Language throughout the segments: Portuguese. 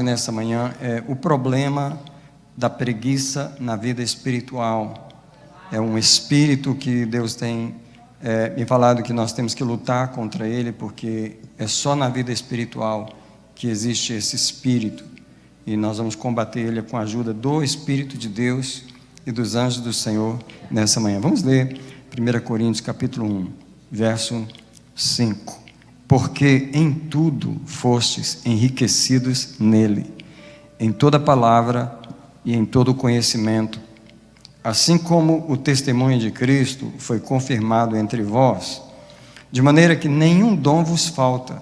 Nessa manhã é o problema da preguiça na vida espiritual. É um espírito que Deus tem me falado que nós temos que lutar contra ele, porque é só na vida espiritual que existe esse espírito, e nós vamos combater ele com a ajuda do Espírito de Deus e dos anjos do Senhor nessa manhã. Vamos ler 1 Coríntios capítulo 1, verso 5. Porque em tudo fostes enriquecidos nele, em toda palavra e em todo conhecimento, assim como o testemunho de Cristo foi confirmado entre vós, de maneira que nenhum dom vos falta,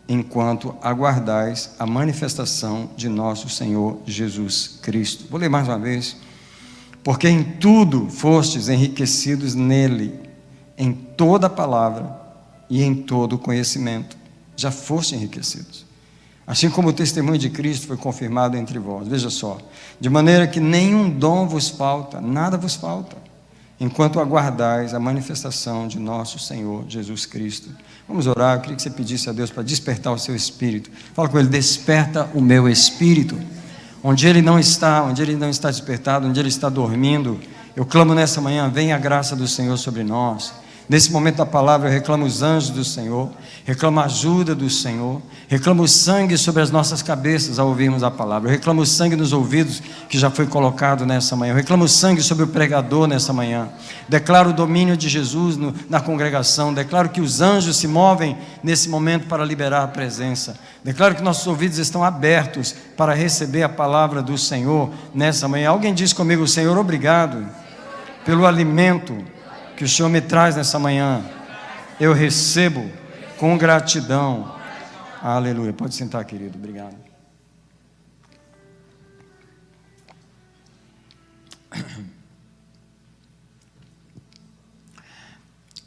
enquanto aguardais a manifestação de nosso Senhor Jesus Cristo. Vou ler mais uma vez. Porque em tudo fostes enriquecidos nele, em toda palavra e em todo conhecimento. Já fostes enriquecidos. Assim como o testemunho de Cristo foi confirmado entre vós. Veja só. De maneira que nenhum dom vos falta, nada vos falta, enquanto aguardais a manifestação de nosso Senhor Jesus Cristo. Vamos orar. Eu queria que você pedisse a Deus para despertar o seu espírito. Fala com ele: desperta o meu espírito. Onde ele não está despertado, onde ele está dormindo, eu clamo nessa manhã: venha a graça do Senhor sobre nós. Nesse momento da palavra, eu reclamo os anjos do Senhor, reclamo a ajuda do Senhor, reclamo o sangue sobre as nossas cabeças ao ouvirmos a palavra, eu reclamo o sangue nos ouvidos que já foi colocado nessa manhã, eu reclamo o sangue sobre o pregador nessa manhã, declaro o domínio de Jesus na congregação, declaro que os anjos se movem nesse momento para liberar a presença, declaro que nossos ouvidos estão abertos para receber a palavra do Senhor nessa manhã. Alguém diz comigo: Senhor, obrigado pelo alimento que o Senhor me traz nessa manhã. Eu recebo com gratidão. Aleluia. Pode sentar, querido. Obrigado.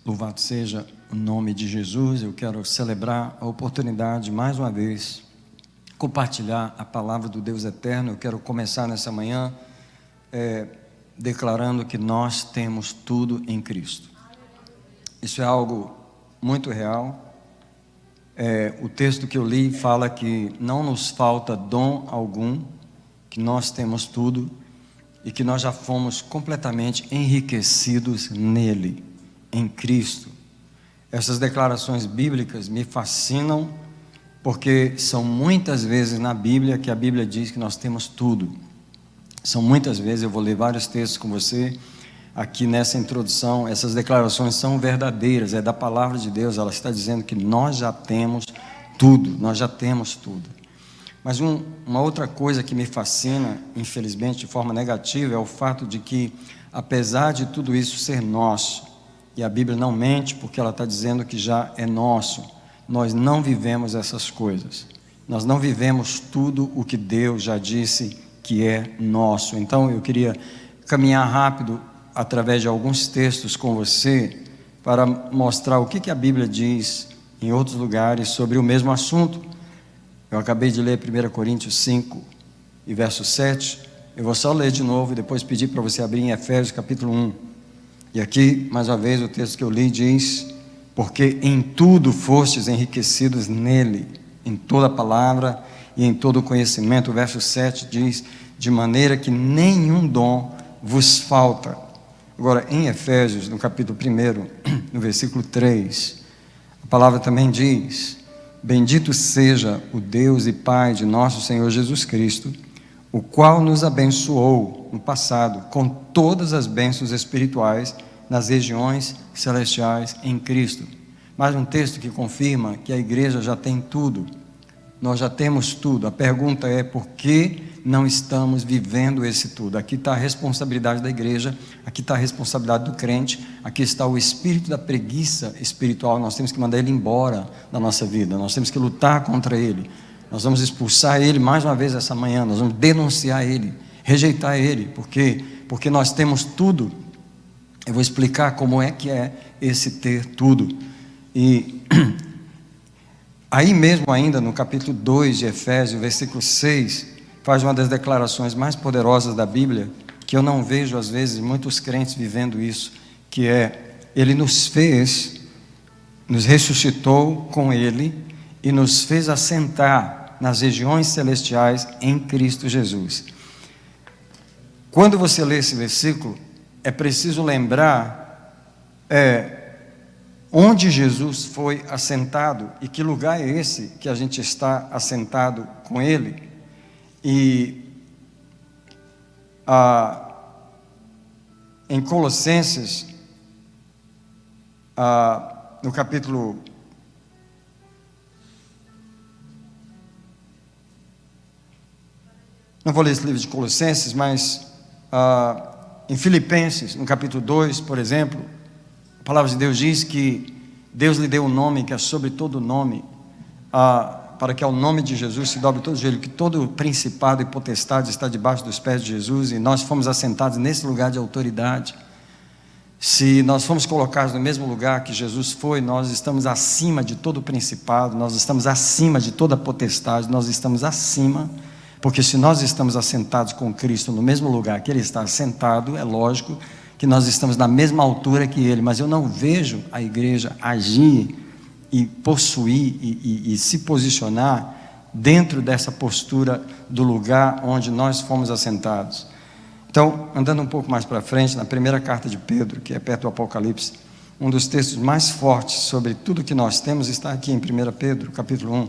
Louvado seja o nome de Jesus. Eu quero celebrar a oportunidade, mais uma vez, compartilhar a palavra do Deus eterno. Eu quero começar nessa manhã declarando que nós temos tudo em Cristo. Isso é algo muito real. O texto que eu li fala que não nos falta dom algum, que nós temos tudo e que nós já fomos completamente enriquecidos nele, em Cristo. Essas declarações bíblicas me fascinam, porque são muitas vezes na Bíblia que a Bíblia diz que nós temos tudo. São muitas vezes, eu vou ler vários textos com você aqui nessa introdução. Essas declarações são verdadeiras, é da palavra de Deus. Ela está dizendo que nós já temos tudo, nós já temos tudo. Mas uma outra coisa que me fascina, infelizmente de forma negativa, é o fato de que, apesar de tudo isso ser nosso, e a Bíblia não mente porque ela está dizendo que já é nosso, nós não vivemos essas coisas. Nós não vivemos tudo o que Deus já disse que é nosso. Então eu queria caminhar rápido através de alguns textos com você para mostrar o que a Bíblia diz em outros lugares sobre o mesmo assunto. Eu acabei de ler 1 Coríntios 5 e verso 7. Eu vou só ler de novo e depois pedir para você abrir em Efésios capítulo 1. E aqui, mais uma vez, o texto que eu li diz: porque em tudo fostes enriquecidos nele, em toda palavra e em todo conhecimento. O verso 7 diz: de maneira que nenhum dom vos falta. Agora, em Efésios, no capítulo 1, no versículo 3, a palavra também diz: bendito seja o Deus e Pai de nosso Senhor Jesus Cristo, o qual nos abençoou no passado com todas as bênçãos espirituais nas regiões celestiais em Cristo. Mais um texto que confirma que a igreja já tem tudo. Nós já temos tudo. A pergunta é: por que não estamos vivendo esse tudo? Aqui está a responsabilidade da igreja, aqui está a responsabilidade do crente, aqui está o espírito da preguiça espiritual. Nós temos que mandar ele embora da nossa vida, nós temos que lutar contra ele, nós vamos expulsar ele mais uma vez essa manhã, nós vamos denunciar ele, rejeitar ele. Por quê? Porque nós temos tudo. Eu vou explicar como é que é esse ter tudo. E aí mesmo ainda no capítulo 2 de Efésios, versículo 6, faz uma das declarações mais poderosas da Bíblia, que eu não vejo às vezes muitos crentes vivendo isso, que é: ele nos fez, nos ressuscitou com ele e nos fez assentar nas regiões celestiais em Cristo Jesus. Quando você lê esse versículo, é preciso lembrar onde Jesus foi assentado e que lugar é esse que a gente está assentado com Ele. E em Colossenses, no capítulo 1, não vou ler esse livro de Colossenses, mas em Filipenses, no capítulo 2, por exemplo, a palavra de Deus diz que Deus lhe deu um nome que é sobre todo nome, para que ao nome de Jesus se dobre todo o joelho, que todo principado e potestade está debaixo dos pés de Jesus, e nós fomos assentados nesse lugar de autoridade. Se nós fomos colocados no mesmo lugar que Jesus foi, nós estamos acima de todo principado, nós estamos acima de toda potestade, nós estamos acima, porque se nós estamos assentados com Cristo no mesmo lugar que Ele está assentado, é lógico que nós estamos na mesma altura que Ele, mas eu não vejo a igreja agir e possuir e se posicionar dentro dessa postura do lugar onde nós fomos assentados. Então, andando um pouco mais para frente, na primeira carta de Pedro, que é perto do Apocalipse, um dos textos mais fortes sobre tudo que nós temos está aqui em 1 Pedro, capítulo 1,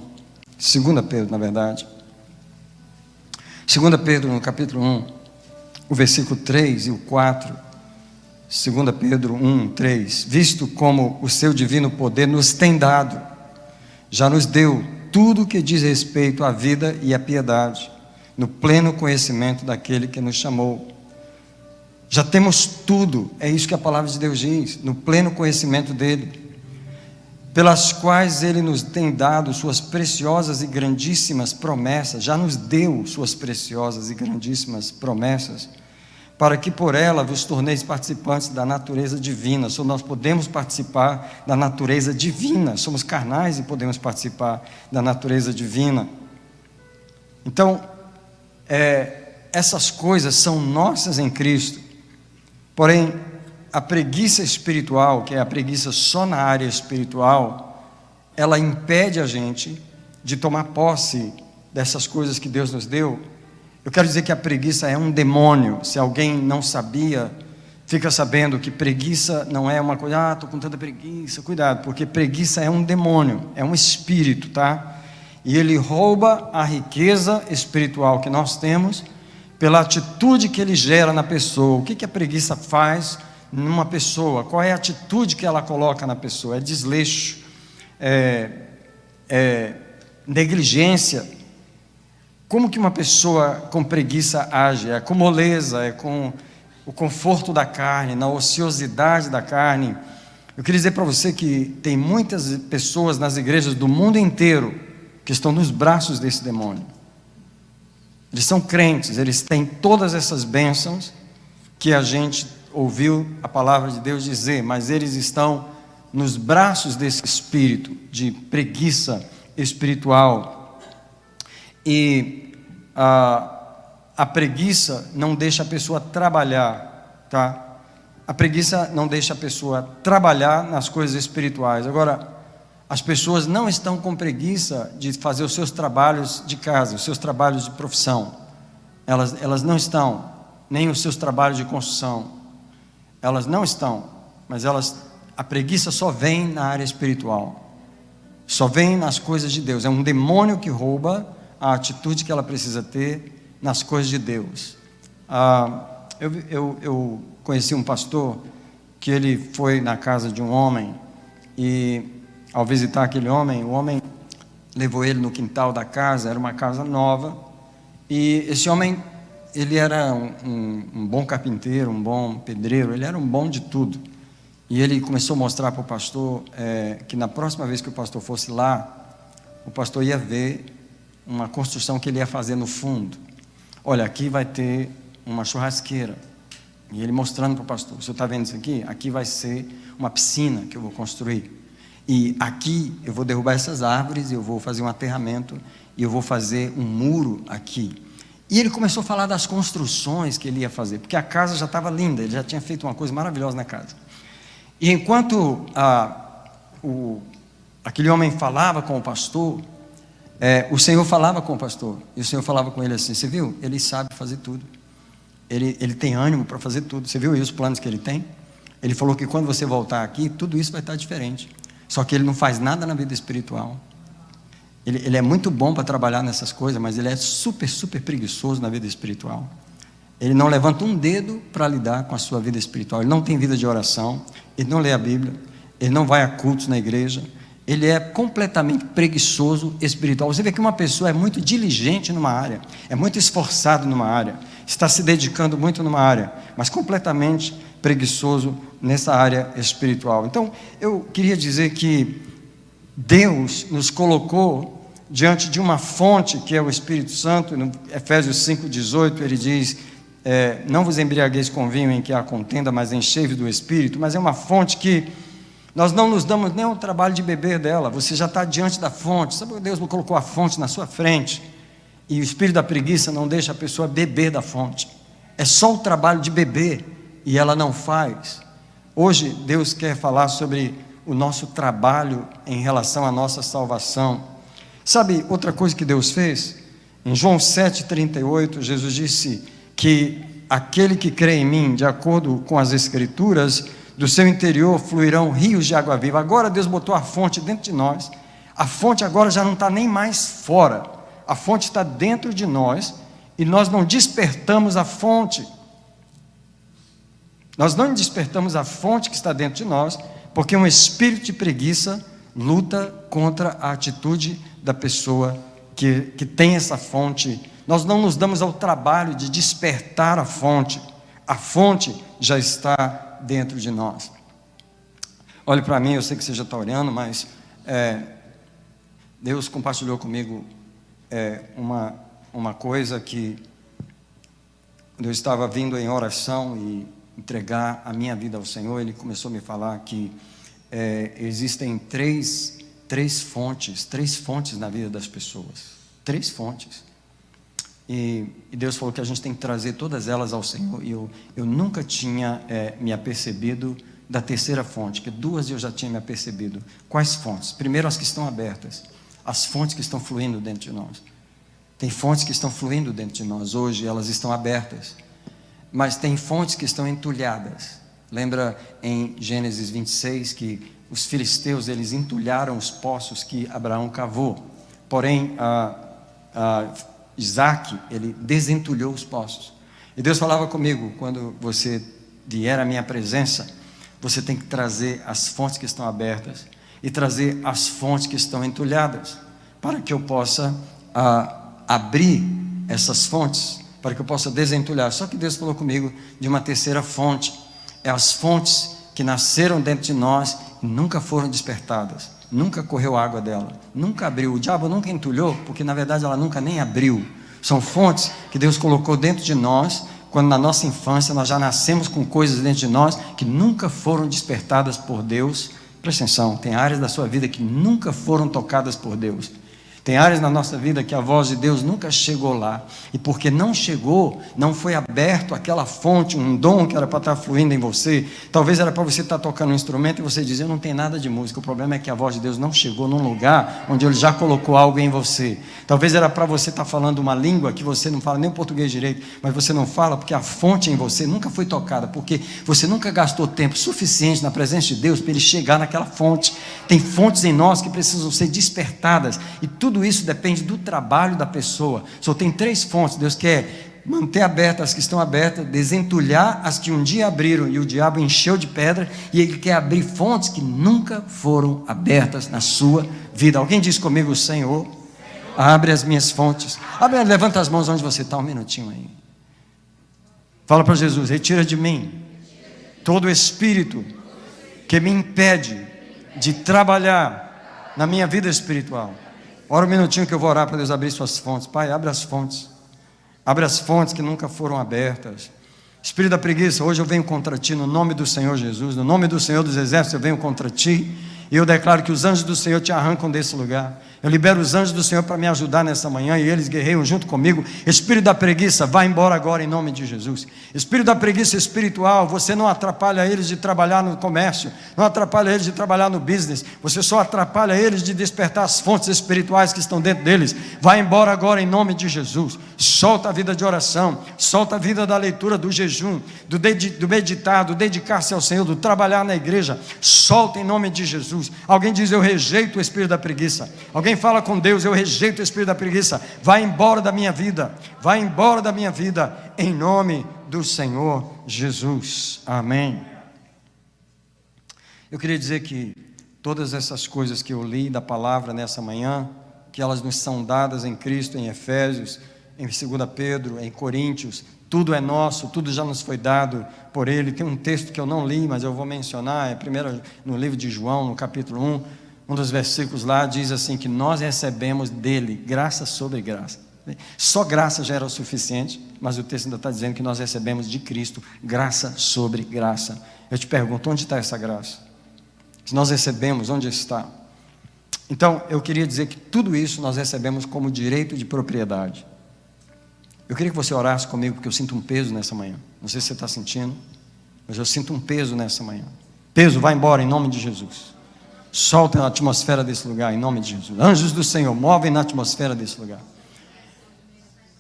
2 Pedro, na verdade. 2 Pedro, no capítulo 1, o versículo 3 e o 4, 2 Pedro 1, 3, visto como o seu divino poder nos tem dado, já nos deu tudo o que diz respeito à vida e à piedade, no pleno conhecimento daquele que nos chamou. Já temos tudo, é isso que a palavra de Deus diz, no pleno conhecimento dele, pelas quais ele nos tem dado suas preciosas e grandíssimas promessas, já nos deu suas preciosas e grandíssimas promessas, para que por ela vos torneis participantes da natureza divina. Só nós podemos participar da natureza divina, somos carnais e podemos participar da natureza divina. Então, essas coisas são nossas em Cristo, porém, a preguiça espiritual, que é a preguiça só na área espiritual, ela impede a gente de tomar posse dessas coisas que Deus nos deu. Eu quero dizer que a preguiça é um demônio. Se alguém não sabia, fica sabendo que preguiça não é uma coisa, estou com tanta preguiça, cuidado, porque preguiça é um demônio, é um espírito, tá? E ele rouba a riqueza espiritual que nós temos pela atitude que ele gera na pessoa. O que a preguiça faz numa pessoa? Qual é a atitude que ela coloca na pessoa? É desleixo, negligência. Como que uma pessoa com preguiça age? É com moleza, é com o conforto da carne, na ociosidade da carne. Eu queria dizer para você que tem muitas pessoas nas igrejas do mundo inteiro que estão nos braços desse demônio. Eles são crentes, eles têm todas essas bênçãos que a gente ouviu a palavra de Deus dizer, mas eles estão nos braços desse espírito de preguiça espiritual. E a preguiça não deixa a pessoa trabalhar, tá? A preguiça não deixa a pessoa trabalhar nas coisas espirituais. Agora, as pessoas não estão com preguiça de fazer os seus trabalhos de casa, os seus trabalhos de profissão. Elas não estão, nem os seus trabalhos de construção. Elas não estão, mas a preguiça só vem na área espiritual. Só vem nas coisas de Deus. É um demônio que rouba a atitude que ela precisa ter nas coisas de Deus. Eu conheci um pastor que ele foi na casa de um homem e, ao visitar aquele homem, o homem levou ele no quintal da casa, era uma casa nova, e esse homem, ele era um bom carpinteiro, um bom pedreiro, ele era um bom de tudo. E ele começou a mostrar para o pastor que na próxima vez que o pastor fosse lá, o pastor ia ver uma construção que ele ia fazer no fundo. Olha, aqui vai ter uma churrasqueira. E ele mostrando para o pastor, o senhor está vendo isso aqui? Aqui vai ser uma piscina que eu vou construir. E aqui eu vou derrubar essas árvores, eu vou fazer um aterramento, e eu vou fazer um muro aqui. E ele começou a falar das construções que ele ia fazer, porque a casa já estava linda, ele já tinha feito uma coisa maravilhosa na casa. E enquanto aquele homem falava com o pastor, O Senhor falava com o pastor, e o Senhor falava com ele assim: você viu? Ele sabe fazer tudo, ele tem ânimo para fazer tudo. Você viu aí os planos que ele tem? Ele falou que quando você voltar aqui, tudo isso vai estar diferente. Só que ele não faz nada na vida espiritual. Ele é muito bom para trabalhar nessas coisas, mas ele é super, super preguiçoso na vida espiritual. Ele não levanta um dedo para lidar com a sua vida espiritual. Ele não tem vida de oração, ele não lê a Bíblia, ele não vai a cultos na igreja. Ele é completamente preguiçoso espiritual. Você vê que uma pessoa é muito diligente numa área, é muito esforçado numa área, está se dedicando muito numa área, mas completamente preguiçoso nessa área espiritual. Então, eu queria dizer que Deus nos colocou diante de uma fonte que é o Espírito Santo. No Efésios 5,18 ele diz: não vos embriagueis com vinho em que há contenda, mas enchei-vos do Espírito. Mas é uma fonte que nós não nos damos nem o trabalho de beber dela. Você já está diante da fonte. Sabe que Deus colocou a fonte na sua frente, e o espírito da preguiça não deixa a pessoa beber da fonte. É só o trabalho de beber, e ela não faz. Hoje Deus quer falar sobre o nosso trabalho em relação à nossa salvação. Sabe outra coisa que Deus fez? Em João 7,38, Jesus disse que aquele que crê em mim, de acordo com as Escrituras, do seu interior fluirão rios de água viva. Agora Deus botou a fonte dentro de nós. A fonte agora já não está nem mais fora. A fonte está dentro de nós, e nós não despertamos a fonte. Nós não despertamos a fonte que está dentro de nós, porque um espírito de preguiça luta contra a atitude da pessoa que tem essa fonte. Nós não nos damos ao trabalho de despertar a fonte. A fonte já está dentro de nós. Olhe para mim, eu sei que você já está olhando, mas Deus compartilhou comigo uma coisa que, quando eu estava vindo em oração e entregar a minha vida ao Senhor, Ele começou a me falar que existem três fontes na vida das pessoas. 3 fontes. E Deus falou que a gente tem que trazer todas elas ao Senhor. E eu nunca tinha me apercebido da terceira fonte, que 2 eu já tinha me apercebido. Quais fontes? Primeiro, as que estão abertas, as fontes que estão fluindo dentro de nós. Tem fontes que estão fluindo dentro de nós hoje, elas estão abertas, mas tem fontes que estão entulhadas. Lembra em Gênesis 26 que os filisteus, eles entulharam os poços que Abraão cavou, porém Isaac, ele desentulhou os poços. E Deus falava comigo: quando você vier à minha presença, você tem que trazer as fontes que estão abertas e trazer as fontes que estão entulhadas, para que eu possa abrir essas fontes, para que eu possa desentulhar. Só que Deus falou comigo de uma terceira fonte. É as fontes que nasceram dentro de nós e nunca foram despertadas. Nunca correu água dela, nunca abriu. O diabo nunca entulhou, porque na verdade ela nunca nem abriu. São fontes que Deus colocou dentro de nós, quando na nossa infância nós já nascemos com coisas dentro de nós que nunca foram despertadas por Deus. Presta atenção, tem áreas da sua vida que nunca foram tocadas por Deus. Tem áreas na nossa vida que a voz de Deus nunca chegou lá, e porque não chegou, não foi aberto aquela fonte, um dom que era para estar fluindo em você. Talvez era para você estar tocando um instrumento e você dizer: eu não tenho nada de música. O problema é que a voz de Deus não chegou num lugar onde Ele já colocou algo em você. Talvez era para você estar falando uma língua que você não fala nem o português direito, mas você não fala porque a fonte em você nunca foi tocada, porque você nunca gastou tempo suficiente na presença de Deus para Ele chegar naquela fonte. Tem fontes em nós que precisam ser despertadas, e tudo isso depende do trabalho da pessoa. Só tem 3 fontes. Deus quer manter abertas as que estão abertas, desentulhar as que um dia abriram e o diabo encheu de pedra, e Ele quer abrir fontes que nunca foram abertas na sua vida. Alguém diz comigo: Senhor, abre as minhas fontes. Levanta as mãos onde você está, um minutinho aí. Fala para Jesus: retira de mim todo espírito que me impede de trabalhar na minha vida espiritual. Ora um minutinho que eu vou orar para Deus abrir suas fontes. Pai, abre as fontes. Abre as fontes que nunca foram abertas. Espírito da preguiça, hoje eu venho contra ti no nome do Senhor Jesus. No nome do Senhor dos Exércitos eu venho contra ti. E eu declaro que os anjos do Senhor te arrancam desse lugar. Eu libero os anjos do Senhor para me ajudar nessa manhã, e eles guerreiam junto comigo. Espírito da preguiça, vai embora agora em nome de Jesus. Espírito da preguiça espiritual, você não atrapalha eles de trabalhar no comércio, não atrapalha eles de trabalhar no business, você só atrapalha eles de despertar as fontes espirituais que estão dentro deles. Vai embora agora em nome de Jesus. Solta a vida de oração, solta a vida da leitura, do jejum, do meditar, do dedicar-se ao Senhor, do trabalhar na igreja. Solta em nome de Jesus. Alguém diz: eu rejeito o espírito da preguiça. Alguém fala com Deus: eu rejeito o espírito da preguiça. Vai embora da minha vida, vai embora da minha vida, em nome do Senhor Jesus. Amém. Eu queria dizer que todas essas coisas que eu li da palavra nessa manhã, que elas nos são dadas em Cristo, em Efésios, em 2 Pedro, em Coríntios, tudo é nosso, tudo já nos foi dado por Ele. Tem um texto que eu não li, mas eu vou mencionar, é primeiro no livro de João, no capítulo 1, um dos versículos lá diz assim, que nós recebemos dele graça sobre graça. Só graça já era o suficiente, mas o texto ainda está dizendo que nós recebemos de Cristo graça sobre graça. Eu te pergunto, onde está essa graça? Se nós recebemos, onde está? Então, eu queria dizer que tudo isso nós recebemos como direito de propriedade. Eu queria que você orasse comigo, porque eu sinto um peso nessa manhã. Não sei se você está sentindo, mas eu sinto um peso nessa manhã. Peso, vai embora em nome de Jesus. Solta a atmosfera desse lugar em nome de Jesus. Anjos do Senhor, movem na atmosfera desse lugar.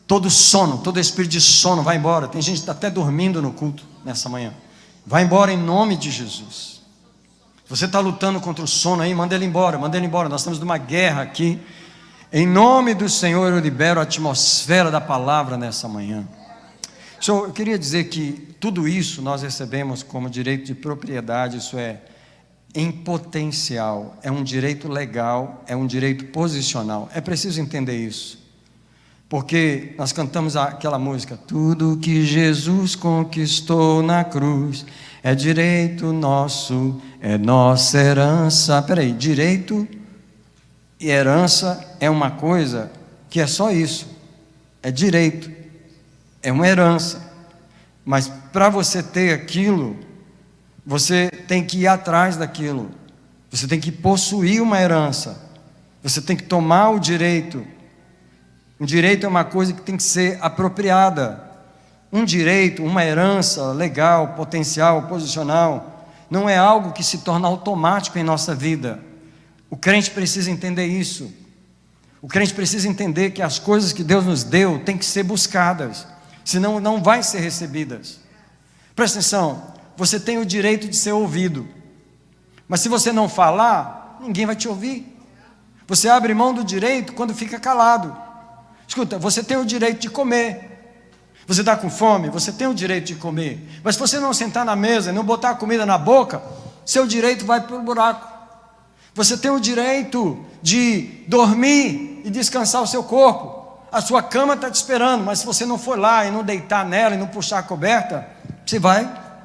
Todo sono, todo espírito de sono, vai embora. Tem gente que está até dormindo no culto nessa manhã. Vai embora em nome de Jesus. Você está lutando contra o sono aí, manda ele embora, manda ele embora. Nós estamos numa guerra aqui. Em nome do Senhor, eu libero a atmosfera da palavra nessa manhã. Eu queria dizer que tudo isso nós recebemos como direito de propriedade, isso é, em potencial, é um direito legal, é um direito posicional. É preciso entender isso, porque nós cantamos aquela música: tudo que Jesus conquistou na cruz é direito nosso, é nossa herança. Peraí, direito e herança é uma coisa que é só isso, é direito, é uma herança, mas para você ter aquilo, você tem que ir atrás daquilo, você tem que possuir uma herança, você tem que tomar o direito. Um direito é uma coisa que tem que ser apropriada. Um direito, uma herança legal, potencial, posicional, não é algo que se torna automático em nossa vida. O crente precisa entender isso. O crente precisa entender que as coisas que Deus nos deu têm que ser buscadas, senão não vai ser recebidas. Presta atenção, você tem o direito de ser ouvido, mas se você não falar, ninguém vai te ouvir. Você abre mão do direito quando fica calado. Escuta, você tem o direito de comer. Você está com fome, você tem o direito de comer, mas se você não sentar na mesa e não botar a comida na boca, seu direito vai para o buraco. Você tem o direito de dormir e descansar o seu corpo. A sua cama está te esperando, mas se você não for lá e não deitar nela e não puxar a coberta, você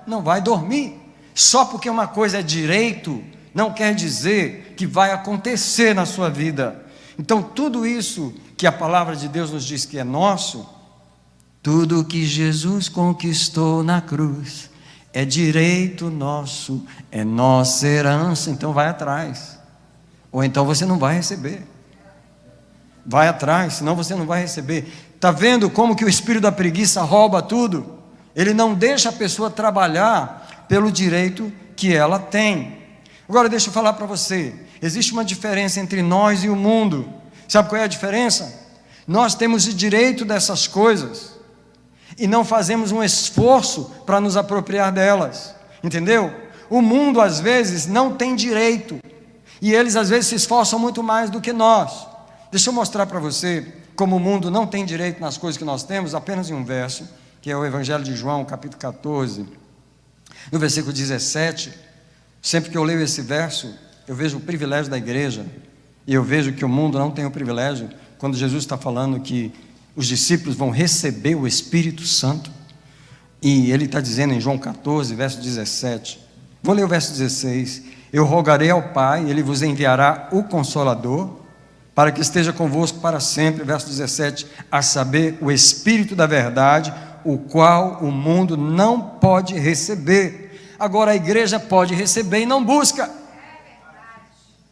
não vai dormir. Só porque uma coisa é direito, não quer dizer que vai acontecer na sua vida. Então tudo isso que a palavra de Deus nos diz que é nosso, tudo que Jesus conquistou na cruz é direito nosso, é nossa herança. Então vai atrás, ou então você não vai receber. Vai atrás, senão você não vai receber. Está vendo como que o espírito da preguiça rouba tudo? Ele não deixa a pessoa trabalhar pelo direito que ela tem. Agora deixa eu falar para você, existe uma diferença entre nós e o mundo. Sabe qual é a diferença? Nós temos o direito dessas coisas e não fazemos um esforço para nos apropriar delas, entendeu? O mundo às vezes não tem direito e eles às vezes se esforçam muito mais do que nós. Deixa eu mostrar para você como o mundo não tem direito nas coisas que nós temos, apenas em um verso, que é o Evangelho de João, capítulo 14, no versículo 17. Sempre que eu leio esse verso, eu vejo o privilégio da igreja, e eu vejo que o mundo não tem o privilégio, quando Jesus está falando que os discípulos vão receber o Espírito Santo, e ele está dizendo em João 14, verso 17, vou ler o verso 16, eu rogarei ao Pai, ele vos enviará o Consolador, para que esteja convosco para sempre, verso 17, a saber, o Espírito da verdade, o qual o mundo não pode receber. Agora a igreja pode receber e não busca.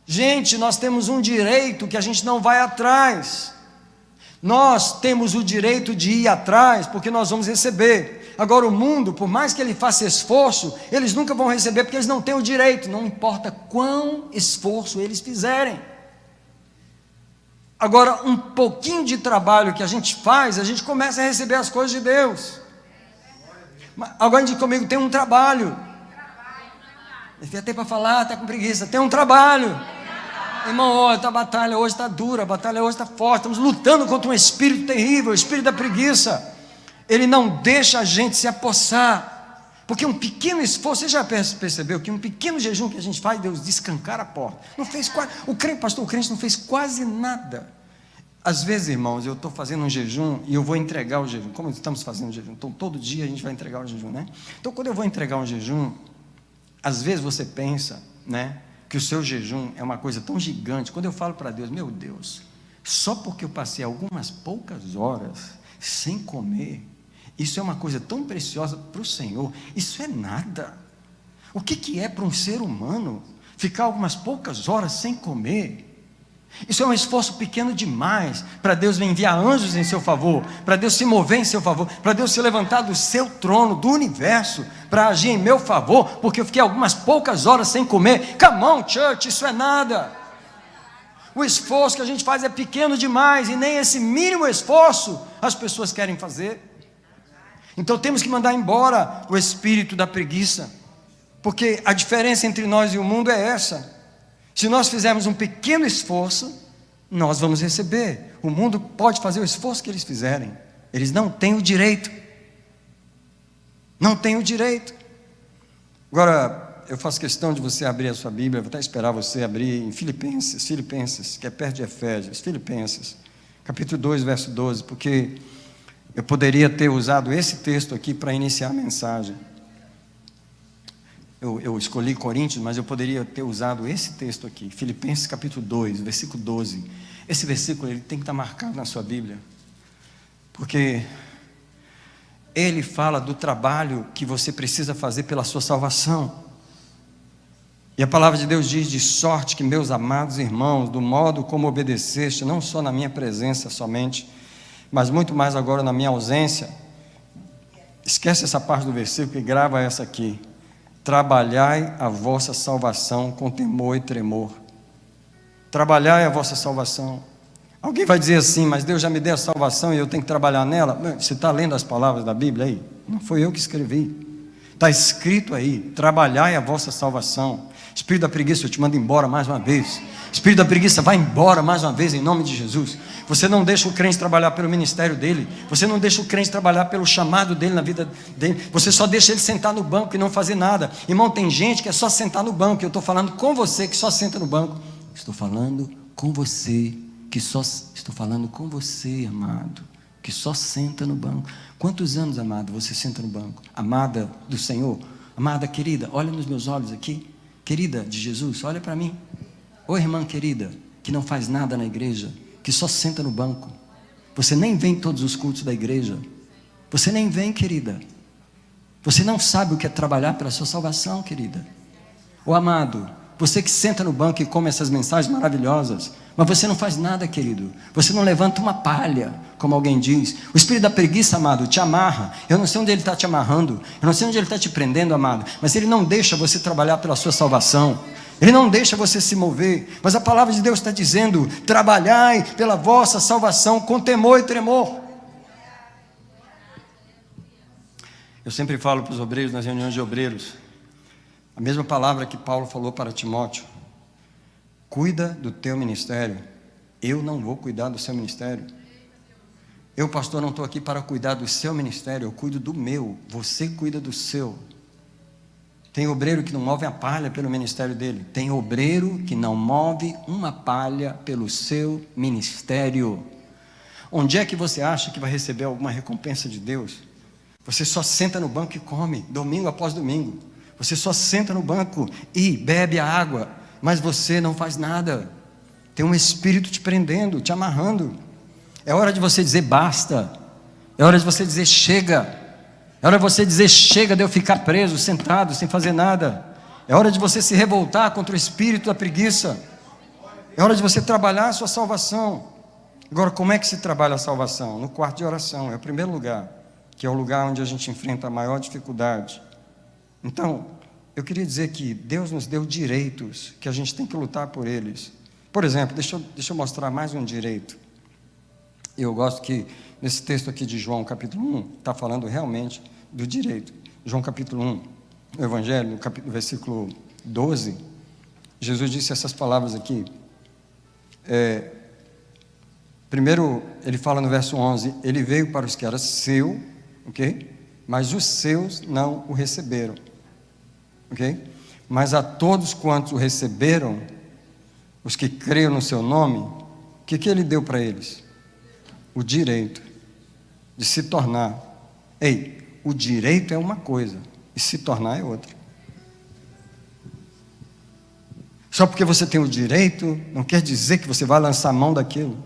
Gente, nós temos um direito que a gente não vai atrás. Nós temos o direito de ir atrás, porque nós vamos receber. Agora o mundo, por mais que ele faça esforço, eles nunca vão receber, porque eles não têm o direito, não importa quão esforço eles fizerem. Agora, um pouquinho de trabalho que a gente faz, a gente começa a receber as coisas de Deus. Agora diz comigo, tem um trabalho. Tem até para falar, está com preguiça, tem um trabalho. Irmão, a batalha hoje está dura, a batalha hoje está forte, estamos lutando contra um espírito terrível, o espírito da preguiça. Ele não deixa a gente se apossar, porque um pequeno esforço, você já percebeu que um pequeno jejum que a gente faz, Deus descancar a porta, não fez quase, o crente não fez quase nada. Às vezes, irmãos, eu estou fazendo um jejum e eu vou entregar o jejum, como estamos fazendo jejum, então todo dia a gente vai entregar o jejum, né? Então quando eu vou entregar um jejum, às vezes você pensa, né, que o seu jejum é uma coisa tão gigante. Quando eu falo para Deus, meu Deus, só porque eu passei algumas poucas horas sem comer, isso é uma coisa tão preciosa para o Senhor, isso é nada. O que é para um ser humano ficar algumas poucas horas sem comer? Isso é um esforço pequeno demais para Deus enviar anjos em seu favor, para Deus se mover em seu favor, para Deus se levantar do seu trono, do universo, para agir em meu favor, porque eu fiquei algumas poucas horas sem comer. Come on, church, isso é nada. O esforço que a gente faz é pequeno demais, e nem esse mínimo esforço as pessoas querem fazer. Então temos que mandar embora o espírito da preguiça, porque a diferença entre nós e o mundo é essa. Se nós fizermos um pequeno esforço, nós vamos receber. O mundo pode fazer o esforço que eles fizerem, eles não têm o direito. Não têm o direito. Agora, eu faço questão de você abrir a sua Bíblia, vou até esperar você abrir em Filipenses, que é perto de Efésios, Filipenses, capítulo 2, verso 12, porque eu poderia ter usado esse texto aqui para iniciar a mensagem. Eu escolhi Coríntios, mas eu poderia ter usado esse texto aqui, Filipenses capítulo 2, versículo 12. Esse versículo ele tem que estar marcado na sua Bíblia, porque ele fala do trabalho que você precisa fazer pela sua salvação. E a palavra de Deus diz: de sorte que, meus amados irmãos, do modo como obedeceste, não só na minha presença somente, mas muito mais agora na minha ausência. Esquece essa parte do versículo e grava essa aqui: trabalhai a vossa salvação com temor e tremor. Trabalhai a vossa salvação. Alguém vai dizer assim: mas Deus já me deu a salvação e eu tenho que trabalhar nela? Você está lendo as palavras da Bíblia aí? Não foi eu que escrevi, está escrito aí: trabalhai a vossa salvação. Espírito da preguiça, eu te mando embora mais uma vez. Espírito da preguiça, vai embora mais uma vez em nome de Jesus. Você não deixa o crente trabalhar pelo ministério dele, você não deixa o crente trabalhar pelo chamado dele na vida dele, você só deixa ele sentar no banco e não fazer nada. Irmão, tem gente que é só sentar no banco. Eu estou falando com você que só senta no banco. Estou falando com você que só, estou falando com você, amado, que só senta no banco. Quantos anos, amado, você senta no banco? Amada do Senhor, amada querida, olha nos meus olhos aqui, querida de Jesus, olha para mim. Ô irmã querida, que não faz nada na igreja, que só senta no banco, você nem vem em todos os cultos da igreja, você nem vem, querida, você não sabe o que é trabalhar pela sua salvação, querida. Ô amado, você que senta no banco e come essas mensagens maravilhosas, mas você não faz nada, querido, você não levanta uma palha, como alguém diz. O espírito da preguiça, amado, te amarra. Eu não sei onde ele está te amarrando, eu não sei onde ele está te prendendo, amado, mas ele não deixa você trabalhar pela sua salvação, ele não deixa você se mover. Mas a palavra de Deus está dizendo: trabalhai pela vossa salvação com temor e tremor. Eu sempre falo para os obreiros nas reuniões de obreiros a mesma palavra que Paulo falou para Timóteo: cuida do teu ministério. Eu não vou cuidar do seu ministério. Eu, pastor, não estou aqui para cuidar do seu ministério, eu cuido do meu, você cuida do seu. Tem obreiro que não move a palha pelo ministério dele, tem obreiro que não move uma palha pelo seu ministério. Onde é que você acha que vai receber alguma recompensa de Deus? Você só senta no banco e come, domingo após domingo. Você só senta no banco e bebe a água, mas você não faz nada. Tem um espírito te prendendo, te amarrando. É hora de você dizer basta. É hora de você dizer chega. É hora de você dizer chega de eu ficar preso, sentado, sem fazer nada. É hora de você se revoltar contra o espírito da preguiça. É hora de você trabalhar a sua salvação. Agora, como é que se trabalha a salvação? No quarto de oração, é o primeiro lugar, que é o lugar onde a gente enfrenta a maior dificuldade. Então, eu queria dizer que Deus nos deu direitos, que a gente tem que lutar por eles. Por exemplo, deixa eu mostrar mais um direito. Eu gosto que, nesse texto aqui de João, capítulo 1, está falando realmente do direito. João, capítulo 1, no Evangelho, no versículo 12, Jesus disse essas palavras aqui. Primeiro, ele fala no verso 11, ele veio para os que eram seu, ok? Mas os seus não o receberam, ok? Mas a todos quantos o receberam, os que creram no seu nome, o que ele deu para eles? O direito de se tornar. Ei, o direito é uma coisa, e se tornar é outra. Só porque você tem o direito, não quer dizer que você vai lançar mão daquilo.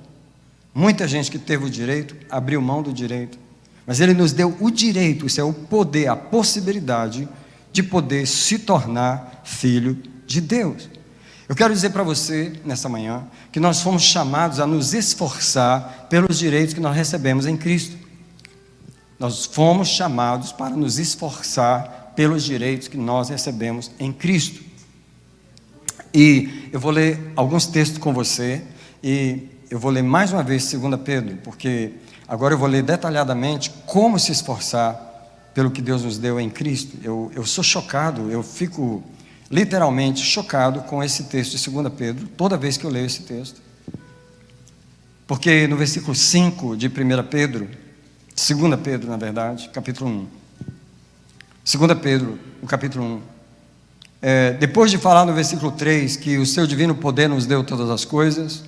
Muita gente que teve o direito, abriu mão do direito. Mas Ele nos deu o direito, isso é o poder, a possibilidade de poder se tornar filho de Deus. Eu quero dizer para você, nessa manhã, que nós fomos chamados a nos esforçar pelos direitos que nós recebemos em Cristo. Nós fomos chamados para nos esforçar pelos direitos que nós recebemos em Cristo. E eu vou ler alguns textos com você, e eu vou ler mais uma vez 2 Pedro, porque agora eu vou ler detalhadamente como se esforçar pelo que Deus nos deu em Cristo. Eu sou chocado, eu fico literalmente chocado com esse texto de 2 Pedro, toda vez que eu leio esse texto. Porque no versículo 5 de 1 Pedro, 2 Pedro, na verdade, capítulo 1. 2 Pedro, no capítulo 1. Depois de falar no versículo 3 que o seu divino poder nos deu todas as coisas,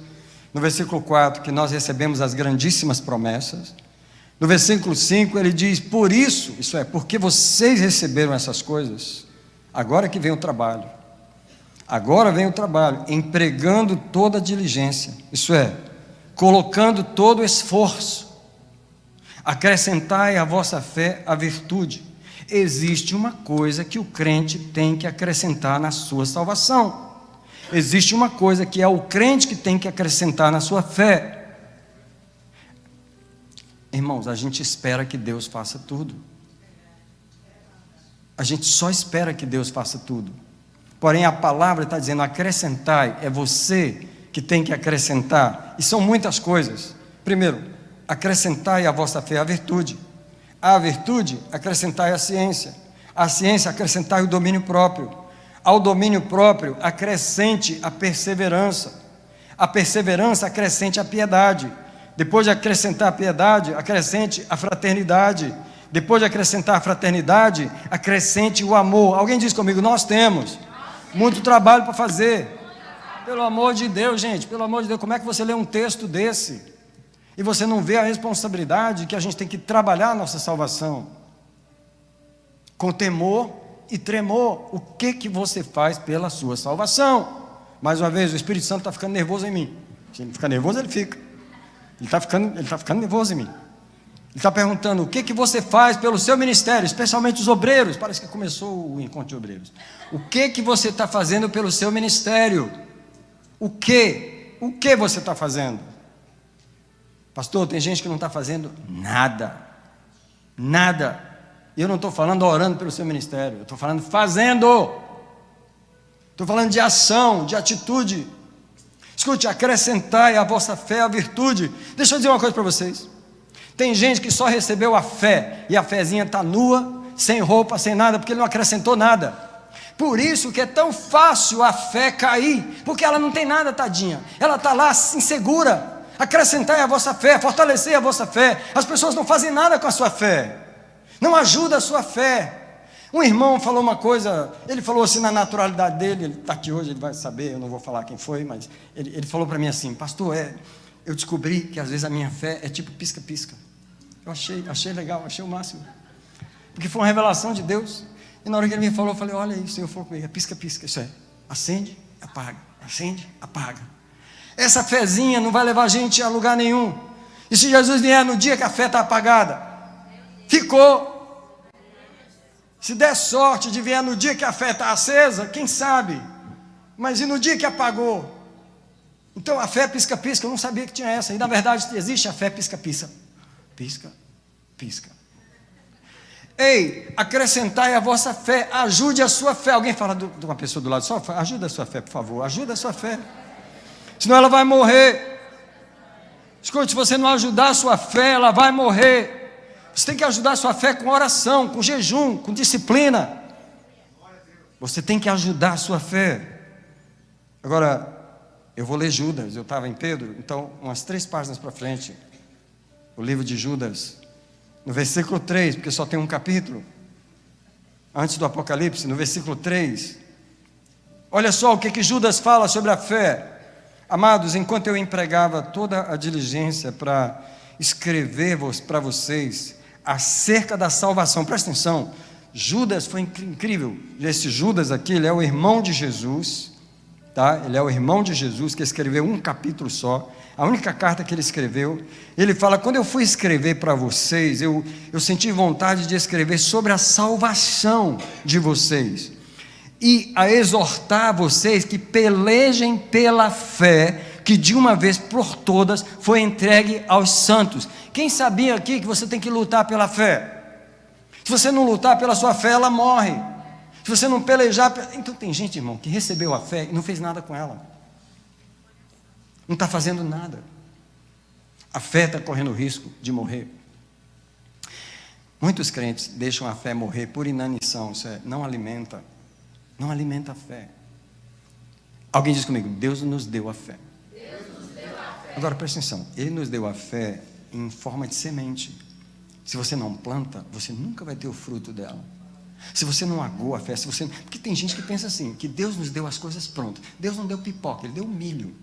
no versículo 4 que nós recebemos as grandíssimas promessas, no versículo 5 ele diz, por isso, isso é, porque vocês receberam essas coisas, agora que vem o trabalho, empregando toda a diligência, isso é, colocando todo o esforço, acrescentai à vossa fé a virtude. Existe uma coisa que o crente tem que acrescentar na sua salvação. Existe uma coisa que é o crente que tem que acrescentar na sua fé. Irmãos, a gente espera que Deus faça tudo. A gente só espera que Deus faça tudo. Porém, a palavra está dizendo acrescentai, é você que tem que acrescentar. E são muitas coisas. Primeiro, acrescentai à vossa fé a virtude. A virtude, acrescentai a ciência. A ciência, acrescentai o domínio próprio. Ao domínio próprio, acrescente a perseverança. A perseverança, acrescente a piedade. Depois de acrescentar a piedade, acrescente a fraternidade. Depois de acrescentar a fraternidade, acrescente o amor. Alguém diz comigo, nós temos muito trabalho para fazer. Pelo amor de Deus, gente, pelo amor de Deus, como é que você lê um texto desse e você não vê a responsabilidade que a gente tem que trabalhar a nossa salvação? Com temor e tremor, o que você faz pela sua salvação? Mais uma vez, o Espírito Santo está ficando nervoso em mim. Se ele fica nervoso, ele fica. Ele está ficando nervoso em mim. Ele está perguntando, o que você faz pelo seu ministério, especialmente os obreiros? Parece que começou o encontro de obreiros. O que você está fazendo pelo seu ministério? O que você está fazendo? Pastor, tem gente que não está fazendo nada. Nada. E eu não estou falando orando pelo seu ministério, eu estou falando fazendo. Estou falando de ação, de atitude. Escute, acrescentai à vossa fé a virtude. Deixa eu dizer uma coisa para vocês. Tem gente que só recebeu a fé, e a fezinha está nua, sem roupa, sem nada, porque ele não acrescentou nada. Por isso que é tão fácil a fé cair, porque ela não tem nada, tadinha. Ela está lá insegura. Acrescentai a vossa fé, fortalecer a vossa fé. As pessoas não fazem nada com a sua fé. Não ajuda a sua fé. Um irmão falou uma coisa, ele falou assim na naturalidade dele, ele está aqui hoje, ele vai saber, eu não vou falar quem foi, mas ele falou para mim assim, pastor, eu descobri que às vezes a minha fé é tipo pisca-pisca. Eu achei legal, achei o máximo. Porque foi uma revelação de Deus. E na hora que ele me falou, eu falei, olha aí, o Senhor falou comigo, é pisca-pisca, isso é, acende, apaga. Essa fezinha não vai levar a gente a lugar nenhum. E se Jesus vier no dia que a fé está apagada, ficou. Se der sorte de vier no dia que a fé está acesa, quem sabe? Mas e no dia que apagou? Então a fé pisca-pisca, eu não sabia que tinha essa. E na verdade existe a fé pisca-pisca. Pisca, pisca. Ei, acrescentai a vossa fé, ajude a sua fé. Alguém fala de uma pessoa do lado, só ajuda a sua fé, por favor, ajuda a sua fé. Senão ela vai morrer. Escute, se você não ajudar a sua fé, ela vai morrer. Você tem que ajudar a sua fé com oração, com jejum, com disciplina. Você tem que ajudar a sua fé. Agora, eu vou ler Judas, eu estava em Pedro, então umas 3 páginas para frente, o livro de Judas, no versículo 3, porque só tem um capítulo, antes do Apocalipse, no versículo 3, olha só o que Judas fala sobre a fé. Amados, enquanto eu empregava toda a diligência para escrever para vocês acerca da salvação, presta atenção, Judas foi incrível, esse Judas aqui, ele é o irmão de Jesus, tá? Ele é o irmão de Jesus, que escreveu um capítulo só, a única carta que ele escreveu. Ele fala, quando eu fui escrever para vocês, eu senti vontade de escrever sobre a salvação de vocês, e a exortar vocês que pelejem pela fé, que de uma vez por todas foi entregue aos santos. Quem sabia aqui que você tem que lutar pela fé? Se você não lutar pela sua fé, ela morre. Se você não pelejar... Então tem gente, irmão, que recebeu a fé e não fez nada com ela. Não está fazendo nada. A fé está correndo risco de morrer. Muitos crentes deixam a fé morrer por inanição. Isso não alimenta. Não alimenta a fé. Alguém diz comigo, Deus nos deu a fé. Deus nos deu a fé. Agora presta atenção, Ele nos deu a fé em forma de semente. Se você não planta, você nunca vai ter o fruto dela. Se você não aguou a fé, porque tem gente que pensa assim, que Deus nos deu as coisas prontas. Deus não deu pipoca, Ele deu milho.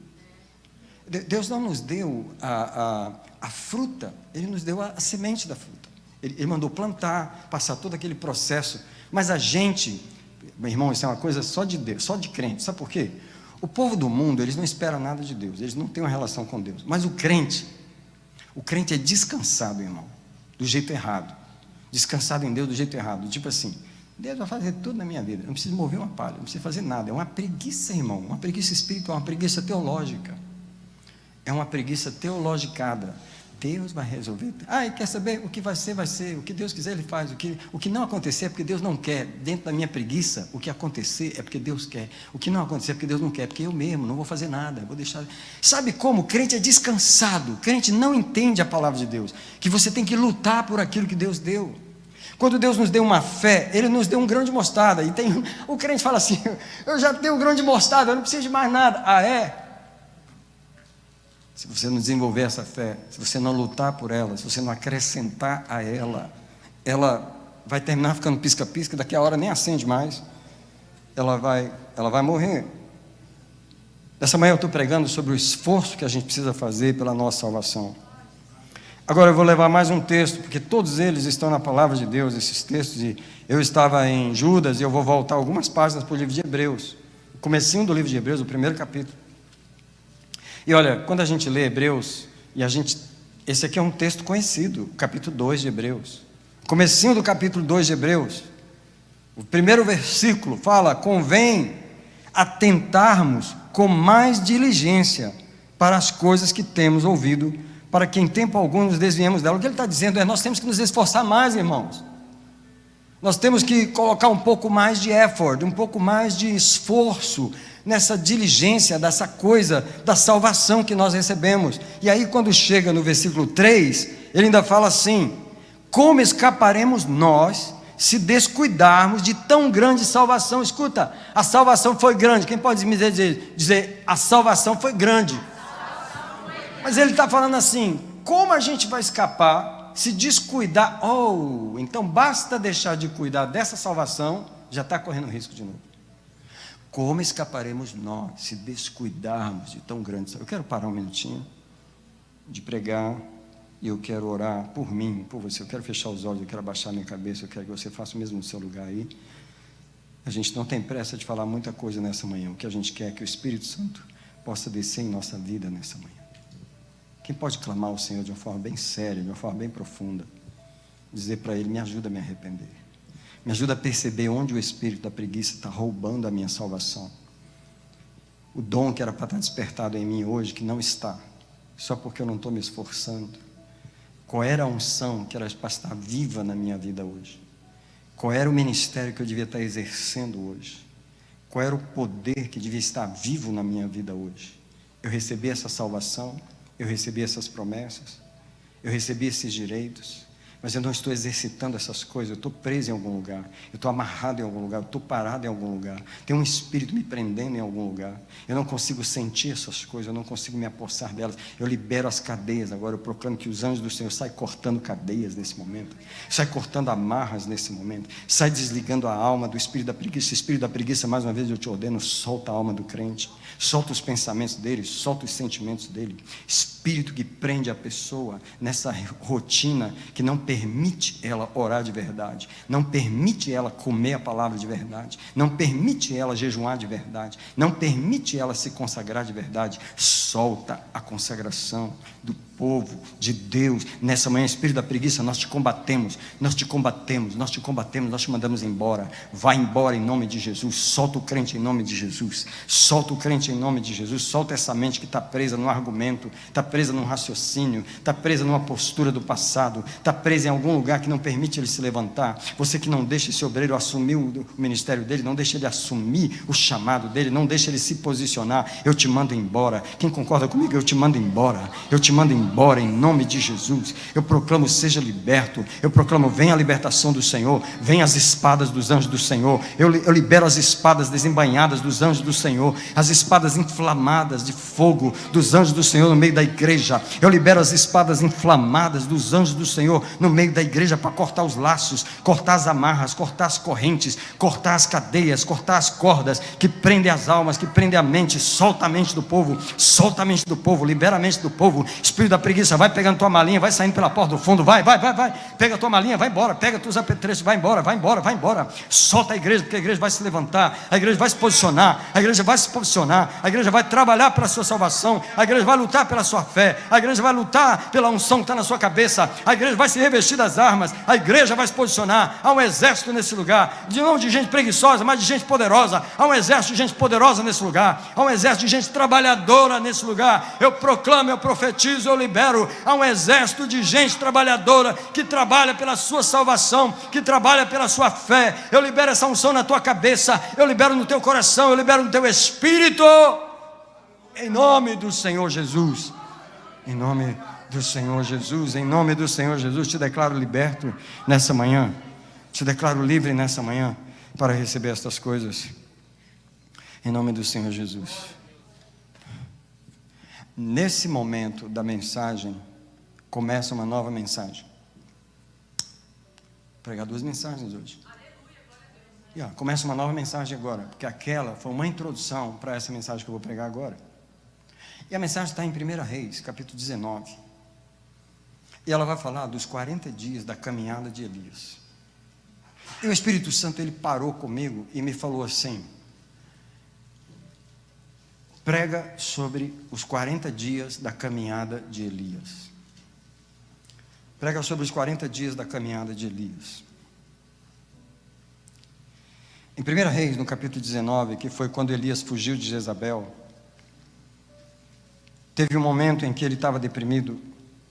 Deus não nos deu a fruta, Ele nos deu a semente da fruta. Ele mandou plantar, passar todo aquele processo. Mas a gente, meu irmão, isso é uma coisa só de Deus, só de crente. Sabe por quê? O povo do mundo, eles não esperam nada de Deus, eles não têm uma relação com Deus. Mas o crente é descansado, irmão, do jeito errado. Descansado em Deus do jeito errado. Tipo assim, Deus vai fazer tudo na minha vida, eu não preciso mover uma palha, não preciso fazer nada. É uma preguiça, irmão, uma preguiça espiritual, uma preguiça teológica. É uma preguiça teologicada. Deus vai resolver. E quer saber? O que vai ser, vai ser. O que Deus quiser, Ele faz. O que não acontecer é porque Deus não quer. Dentro da minha preguiça, o que acontecer é porque Deus quer. O que não acontecer é porque Deus não quer. Porque eu mesmo não vou fazer nada. Vou deixar. Sabe como? O crente é descansado. O crente não entende a palavra de Deus. Que você tem que lutar por aquilo que Deus deu. Quando Deus nos deu uma fé, Ele nos deu um grão de mostarda. E o crente fala assim, eu já tenho um grão de mostarda, eu não preciso de mais nada. É? Se você não desenvolver essa fé, se você não lutar por ela, se você não acrescentar a ela, ela vai terminar ficando pisca-pisca, daqui a hora nem acende mais, ela vai morrer. Essa manhã eu estou pregando sobre o esforço que a gente precisa fazer pela nossa salvação. Agora eu vou levar mais um texto, porque todos eles estão na palavra de Deus, esses textos, e eu estava em Judas, e eu vou voltar algumas páginas para o livro de Hebreus, o comecinho do livro de Hebreus, o primeiro capítulo. E olha, quando a gente lê Hebreus, esse aqui é um texto conhecido, o capítulo 2 de Hebreus. Comecinho do capítulo 2 de Hebreus, o primeiro versículo fala, convém atentarmos com mais diligência para as coisas que temos ouvido, para que em tempo algum nos desviemos dela. O que ele está dizendo é, nós temos que nos esforçar mais, irmãos. Nós temos que colocar um pouco mais de effort, um pouco mais de esforço, nessa diligência, dessa coisa, da salvação que nós recebemos. E aí quando chega no versículo 3, ele ainda fala assim, como escaparemos nós, se descuidarmos de tão grande salvação? Escuta, a salvação foi grande, quem pode me dizer a salvação foi grande? Mas ele está falando assim, como a gente vai escapar, se descuidar? Então basta deixar de cuidar dessa salvação, já está correndo risco de novo. Como escaparemos nós se descuidarmos de tão grande? Eu quero parar um minutinho de pregar e eu quero orar por mim, por você. Eu quero fechar os olhos, eu quero abaixar minha cabeça, eu quero que você faça o mesmo no seu lugar aí. A gente não tem pressa de falar muita coisa nessa manhã. O que a gente quer é que o Espírito Santo possa descer em nossa vida nessa manhã. Quem pode clamar ao Senhor de uma forma bem séria, de uma forma bem profunda, dizer para Ele, me ajuda a me arrepender. Me ajuda a perceber onde o espírito da preguiça está roubando a minha salvação. o dom que era para estar despertado em mim hoje, que não está, só porque eu não estou me esforçando? Qual era a unção que era para estar viva na minha vida hoje? Qual era o ministério que eu devia estar exercendo hoje? Qual era o poder que devia estar vivo na minha vida hoje? Eu recebi essa salvação, eu recebi essas promessas, eu recebi esses direitos, mas eu não estou exercitando essas coisas. Eu estou preso em algum lugar, eu estou amarrado em algum lugar, eu estou parado em algum lugar, tem um espírito me prendendo em algum lugar, eu não consigo sentir essas coisas, eu não consigo me apossar delas. Eu libero as cadeias agora, eu proclamo que os anjos do Senhor saem cortando cadeias nesse momento, sai cortando amarras nesse momento, sai desligando a alma do espírito da preguiça. Espírito da preguiça, mais uma vez eu te ordeno, solta a alma do crente, solta os pensamentos dele, solta os sentimentos dele. Espírito que prende a pessoa nessa rotina, que não permite ela orar de verdade, não permite ela comer a palavra de verdade, não permite ela jejuar de verdade, não permite ela se consagrar de verdade. Solta a consagração do povo de Deus nessa manhã. Espírito da preguiça, nós te combatemos, nós te combatemos, nós te combatemos, nós te mandamos embora. Vai embora em nome de Jesus. Solta o crente em nome de Jesus, solta o crente em nome de Jesus. Solta essa mente que está presa no argumento, está presa num raciocínio, está presa numa postura do passado, está presa em algum lugar que não permite ele se levantar. Você que não deixa esse obreiro assumir o ministério dele, não deixa ele assumir o chamado dele, não deixa ele se posicionar, eu te mando embora. Quem concorda comigo? Eu te mando embora, eu te mando embora em nome de Jesus. Eu proclamo, seja liberto. Eu proclamo, venha a libertação do Senhor, venha as espadas dos anjos do Senhor. Eu libero as espadas desembainhadas dos anjos do Senhor, as espadas inflamadas de fogo dos anjos do Senhor no meio da igreja. Eu libero as espadas inflamadas dos anjos do Senhor no meio da igreja, para cortar os laços, cortar as amarras, cortar as correntes, cortar as cadeias, cortar as cordas que prendem as almas, que prendem a mente. Solta a mente do povo, solta a mente do povo, libera a mente do povo. Espírito da preguiça, vai pegando tua malinha, vai saindo pela porta do fundo, vai, pega a tua malinha, vai embora, pega teus apetrechos, vai embora, solta a igreja, porque a igreja vai se levantar, a igreja vai se posicionar, a igreja vai se posicionar, a igreja vai trabalhar pela sua salvação, a igreja vai lutar pela sua fé, a igreja vai lutar pela unção que está na sua cabeça, a igreja vai se revestir das armas, a igreja vai se posicionar. Há um exército nesse lugar, não de gente preguiçosa, mas de gente poderosa. Há um exército de gente poderosa nesse lugar, há um exército de gente trabalhadora nesse lugar. Eu proclamo, eu profetizo, eu libero. Há um exército de gente trabalhadora, que trabalha pela sua salvação, que trabalha pela sua fé. Eu libero essa unção na tua cabeça, eu libero no teu coração, eu libero no teu espírito, em nome do Senhor Jesus, em nome do Senhor Jesus, em nome do Senhor Jesus. Te declaro liberto nessa manhã, te declaro livre nessa manhã para receber estas coisas, em nome do Senhor Jesus. Nesse momento da mensagem, começa uma nova mensagem. Vou pregar 2 mensagens hoje. Começa uma nova mensagem agora, porque aquela foi uma introdução para essa mensagem que eu vou pregar agora. E a mensagem está em 1 Reis, capítulo 19. E ela vai falar dos 40 dias da caminhada de Elias. E o Espírito Santo, ele parou comigo e me falou assim: prega sobre os 40 dias da caminhada de Elias. Prega sobre os 40 dias da caminhada de Elias. Em 1 Reis, no capítulo 19, que foi quando Elias fugiu de Jezabel, teve um momento em que ele estava deprimido.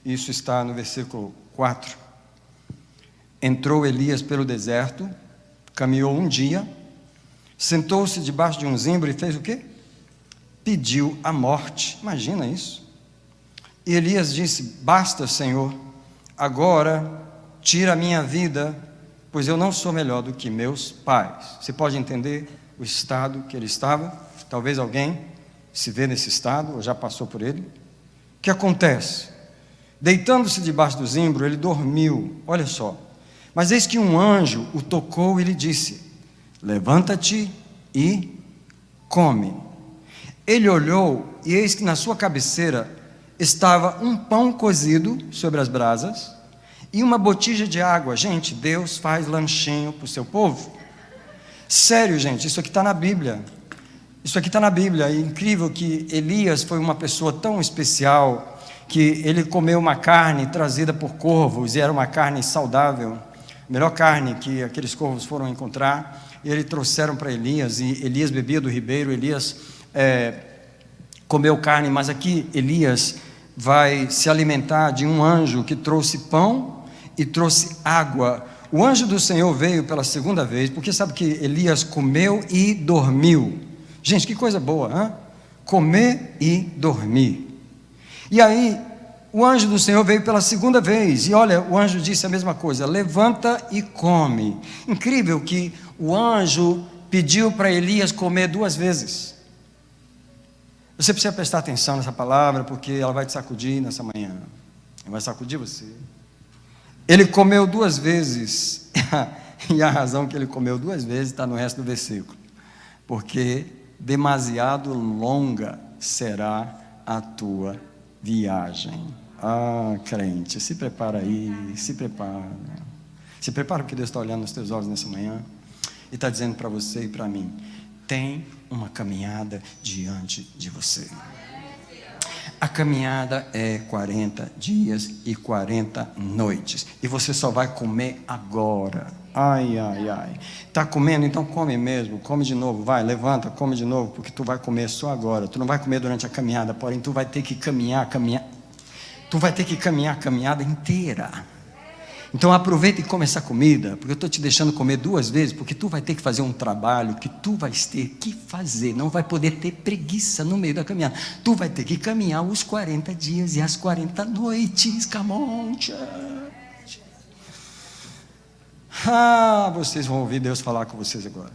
Isso está no versículo 4. Entrou Elias pelo deserto, caminhou um dia, sentou-se debaixo de um zimbro e fez o quê? Pediu a morte. Imagina isso. E Elias disse: basta, Senhor, agora tira a minha vida, pois eu não sou melhor do que meus pais. Você pode entender o estado que ele estava? Talvez alguém se vê nesse estado, ou já passou por ele. O que acontece? Deitando-se debaixo do zimbro, ele dormiu. Olha só. Mas eis que um anjo o tocou e lhe disse: levanta-te e come. Ele olhou, e eis que na sua cabeceira estava um pão cozido sobre as brasas e uma botija de água. Gente, Deus faz lanchinho para o seu povo. Sério, gente, isso aqui está na Bíblia. Isso aqui está na Bíblia. É incrível que Elias foi uma pessoa tão especial, que ele comeu uma carne trazida por corvos, e era uma carne saudável, a melhor carne que aqueles corvos foram encontrar, e eles trouxeram para Elias, e Elias bebia do ribeiro. Elias comeu carne, mas aqui Elias vai se alimentar de um anjo que trouxe pão e trouxe água. O anjo do Senhor veio pela segunda vez, porque sabe que Elias comeu e dormiu. Gente, que coisa boa, hein? Comer e dormir. E aí, o anjo do Senhor veio pela segunda vez, e olha, o anjo disse a mesma coisa: levanta e come. Incrível que o anjo pediu para Elias comer 2 vezes. Você precisa prestar atenção nessa palavra, porque ela vai te sacudir nessa manhã. Ela vai sacudir você. Ele comeu 2 vezes, e a razão que ele comeu 2 vezes está no resto do versículo. Porque demasiado longa será a tua viagem. Ah, crente, se prepara aí, se prepara. Se prepara, porque Deus está olhando nos teus olhos nessa manhã e está dizendo para você e para mim: tem uma caminhada diante de você. A caminhada é 40 dias e 40 noites. E você só vai comer agora. Ai, ai, ai. Está comendo? Então come mesmo. Come de novo. Vai, levanta, come de novo. Porque tu vai comer só agora. Tu não vai comer durante a caminhada. Porém, tu vai ter que caminhar. Tu vai ter que caminhar a caminhada inteira. Então aproveita e come essa comida, porque eu estou te deixando comer 2 vezes, porque tu vai ter que fazer um trabalho que tu vais ter que fazer, não vai poder ter preguiça no meio da caminhada. Tu vai ter que caminhar os 40 dias e as 40 noites. Come on, church. Vocês vão ouvir Deus falar com vocês agora.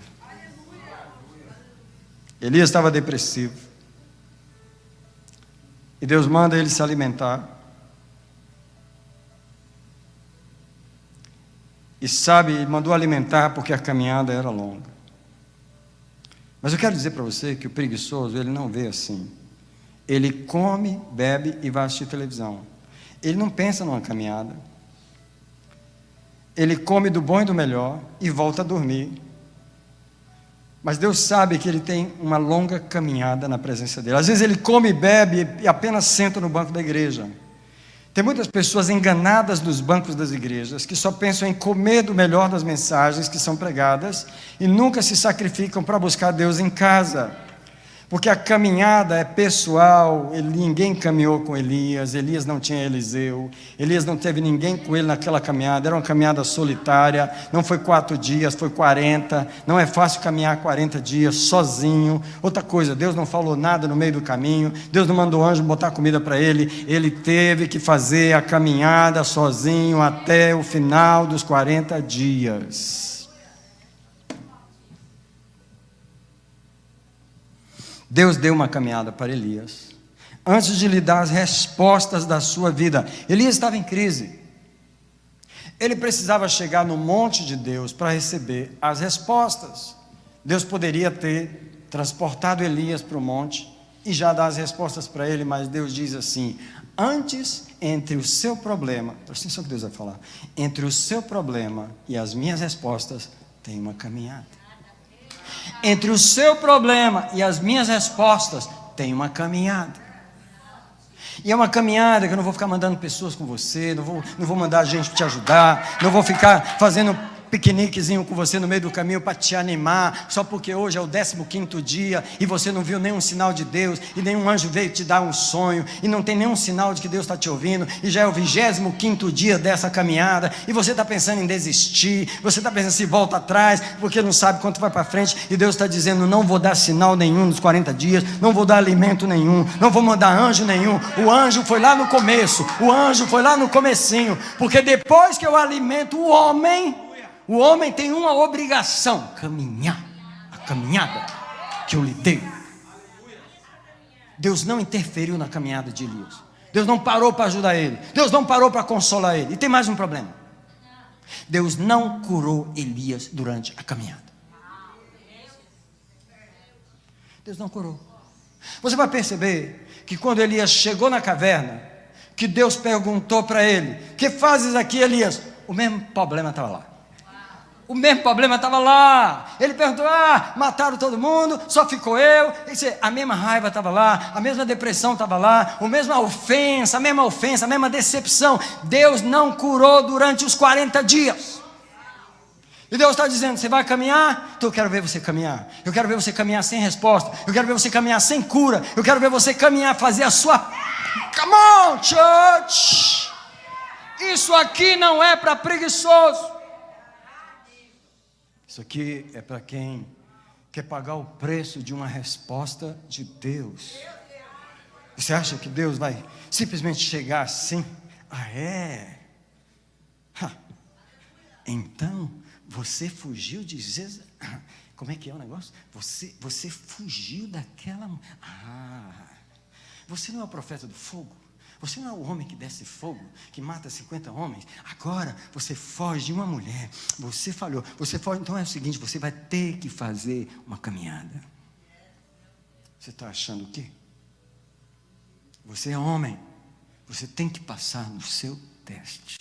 Elias estava depressivo, e Deus manda ele se alimentar. E sabe, mandou alimentar porque a caminhada era longa. Mas eu quero dizer para você que o preguiçoso, ele não vê assim. Ele come, bebe e vai assistir televisão. Ele não pensa numa caminhada. Ele come do bom e do melhor e volta a dormir. Mas Deus sabe que ele tem uma longa caminhada na presença dele. Às vezes ele come e bebe e apenas senta no banco da igreja. Tem muitas pessoas enganadas nos bancos das igrejas, que só pensam em comer do melhor das mensagens que são pregadas e nunca se sacrificam para buscar Deus em casa. Porque a caminhada é pessoal. Ninguém caminhou com Elias. Elias não tinha Eliseu. Elias não teve ninguém com ele naquela caminhada. Era uma caminhada solitária. Não foi 4 dias, foi 40. Não é fácil caminhar 40 dias sozinho. Outra coisa, Deus não falou nada no meio do caminho. Deus não mandou anjo botar comida para ele. Ele teve que fazer a caminhada sozinho até o final dos 40 dias. Deus deu uma caminhada para Elias, antes de lhe dar as respostas da sua vida. Elias estava em crise. Ele precisava chegar no monte de Deus para receber as respostas. Deus poderia ter transportado Elias para o monte e já dar as respostas para ele, mas Deus diz assim: antes, entre o seu problema, presta atenção que Deus vai falar, entre o seu problema e as minhas respostas, tem uma caminhada. Entre o seu problema e as minhas respostas, tem uma caminhada. E é uma caminhada que eu não vou ficar mandando pessoas com você, não vou mandar gente te ajudar, não vou ficar fazendo piqueniquezinho com você no meio do caminho para te animar, só porque hoje é o 15º dia e você não viu nenhum sinal de Deus, e nenhum anjo veio te dar um sonho, e não tem nenhum sinal de que Deus está te ouvindo, e já é o 25º dia dessa caminhada, e você está pensando em desistir, você está pensando se volta atrás, porque não sabe quanto vai para frente, e Deus está dizendo: não vou dar sinal nenhum nos 40 dias, não vou dar alimento nenhum, não vou mandar anjo nenhum. O anjo foi lá no começo, o anjo foi lá no comecinho, porque depois que eu alimento o homem tem uma obrigação: caminhar a caminhada que eu lhe dei. Deus não interferiu na caminhada de Elias. Deus não parou para ajudar ele. Deus não parou para consolar ele. E tem mais um problema: Deus não curou Elias durante a caminhada. Deus não curou. Você vai perceber que quando Elias chegou na caverna, que Deus perguntou para ele: que fazes aqui, Elias? O mesmo problema estava lá. O mesmo problema estava lá. Ele perguntou: mataram todo mundo, só ficou eu. A mesma raiva estava lá, a mesma depressão estava lá, a mesma ofensa, a mesma decepção. Deus não curou durante os 40 dias. E Deus está dizendo: você vai caminhar? Então eu quero ver você caminhar. Eu quero ver você caminhar sem resposta. Eu quero ver você caminhar sem cura. Eu quero ver você caminhar, fazer a sua... Come on, church! Isso aqui não é para preguiçoso. Isso aqui é para quem quer pagar o preço de uma resposta de Deus. Você acha que Deus vai simplesmente chegar assim? Ah, é? Então, você fugiu de Jezabel. Como é que é o negócio? Você fugiu daquela... você não é o profeta do fogo? Você não é o homem que desce fogo, que mata 50 homens? Agora você foge de uma mulher. Você falhou. Você foge. Então é o seguinte: você vai ter que fazer uma caminhada. Você está achando o quê? Você é homem. Você tem que passar no seu teste.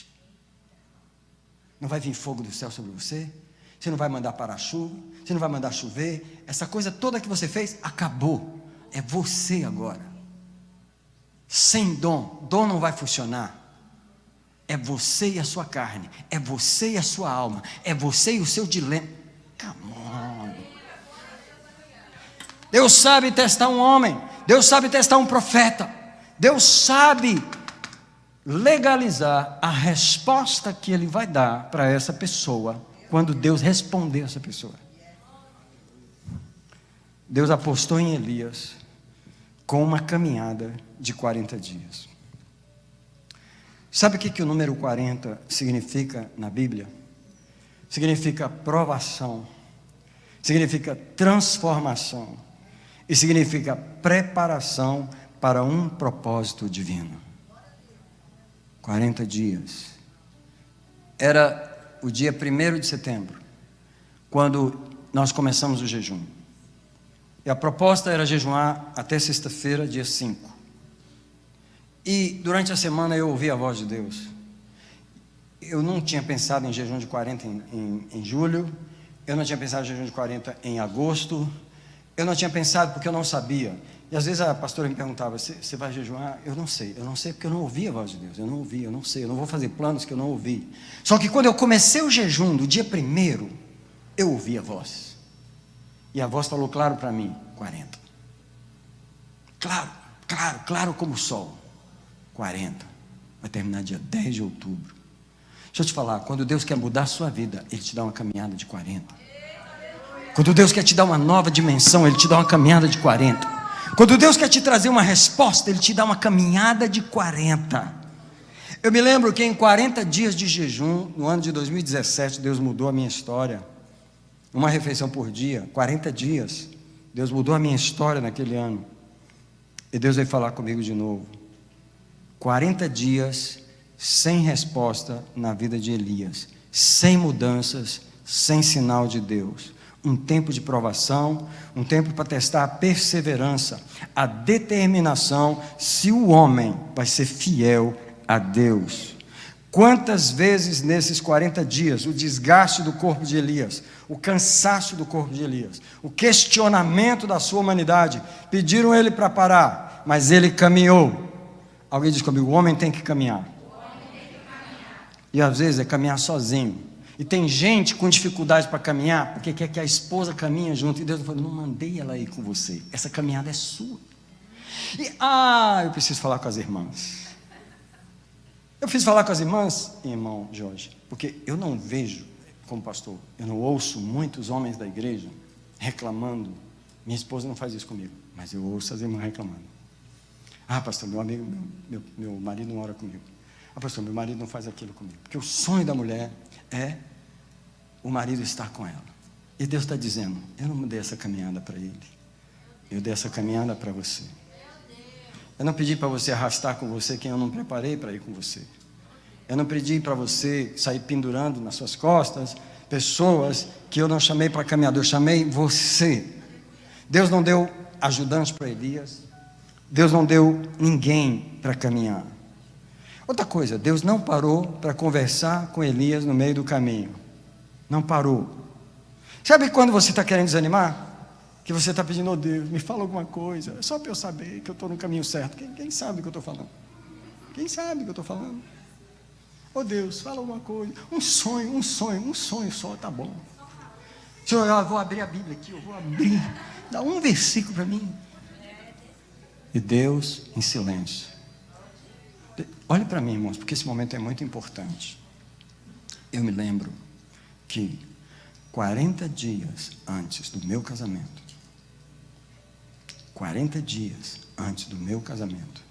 Não vai vir fogo do céu sobre você. Você não vai mandar parar a chuva. Você não vai mandar chover. Essa coisa toda que você fez, acabou. É você agora. Sem dom não vai funcionar. É você e a sua carne. É você e a sua alma. É você e o seu dilema. Come on. Deus sabe testar um homem. Deus sabe testar um profeta. Deus sabe legalizar a resposta que Ele vai dar para essa pessoa, quando Deus responder essa pessoa. Deus apostou em Elias com uma caminhada de 40 dias. Sabe o que o número 40 significa na Bíblia? Significa provação, significa transformação e significa preparação para um propósito divino. 40 dias. Era o dia 1º de setembro, quando nós começamos o jejum. E a proposta era jejuar até sexta-feira, dia 5. E durante a semana eu ouvi a voz de Deus. Eu não tinha pensado em jejum de 40 em julho. Eu não tinha pensado em jejum de 40 em agosto. Eu não tinha pensado porque eu não sabia. E às vezes a pastora me perguntava: você vai jejuar? Eu não sei porque eu não ouvi a voz de Deus. Eu não sei, eu não vou fazer planos que eu não ouvi. Só que quando eu comecei o jejum do dia 1º, eu ouvi a voz. E a voz falou claro para mim: 40. Claro como o sol. 40. Vai terminar dia 10 de outubro. Deixa eu te falar, quando Deus quer mudar a sua vida, Ele te dá uma caminhada de 40. Quando Deus quer te dar uma nova dimensão, Ele te dá uma caminhada de 40. Quando Deus quer te trazer uma resposta, Ele te dá uma caminhada de 40. Eu me lembro que em 40 dias de jejum, no ano de 2017, Deus mudou a minha história. Uma refeição por dia, 40 dias. Deus mudou a minha história naquele ano. E Deus veio falar comigo de novo. 40 dias sem resposta na vida de Elias. Sem mudanças, sem sinal de Deus. Um tempo de provação, um tempo para testar a perseverança, a determinação, se o homem vai ser fiel a Deus. Quantas vezes nesses 40 dias, o desgaste do corpo de Elias, o cansaço do corpo de Elias, o questionamento da sua humanidade, pediram ele para parar, mas ele caminhou. Alguém diz comigo: o homem tem que caminhar. E às vezes é caminhar sozinho. E tem gente com dificuldade para caminhar, porque quer que a esposa caminhe junto. E Deus falou: não mandei ela ir com você, essa caminhada é sua. E eu preciso falar com as irmãs. Eu preciso falar com as irmãs, irmão Jorge, porque eu não vejo, como pastor, eu não ouço muitos homens da igreja reclamando. Minha esposa não faz isso comigo, mas eu ouço as irmãs reclamando. Pastor, meu marido não ora comigo. Pastor, meu marido não faz aquilo comigo. Porque o sonho da mulher é o marido estar com ela. E Deus está dizendo: eu não dei essa caminhada para ele, eu dei essa caminhada para você. Eu não pedi para você arrastar com você quem eu não preparei para ir com você. Eu não pedi para você sair pendurando nas suas costas pessoas que eu não chamei para caminhar. Eu chamei você. Deus não deu ajudante para Elias. Deus não deu ninguém para caminhar. Outra coisa, Deus não parou para conversar com Elias no meio do caminho. Não parou. Sabe quando você está querendo desanimar? Que você está pedindo: oh Deus, me fala alguma coisa, só para eu saber que eu estou no caminho certo. Quem sabe o que eu estou falando? Quem sabe o que eu estou falando? Oh Deus, fala alguma coisa. Um sonho só, tá bom. Senhor, eu vou abrir a Bíblia aqui, eu vou abrir. Dá um versículo para mim. E Deus em silêncio. Olhe para mim, irmãos, porque esse momento é muito importante. Eu me lembro que 40 dias antes do meu casamento, 40 dias antes do meu casamento,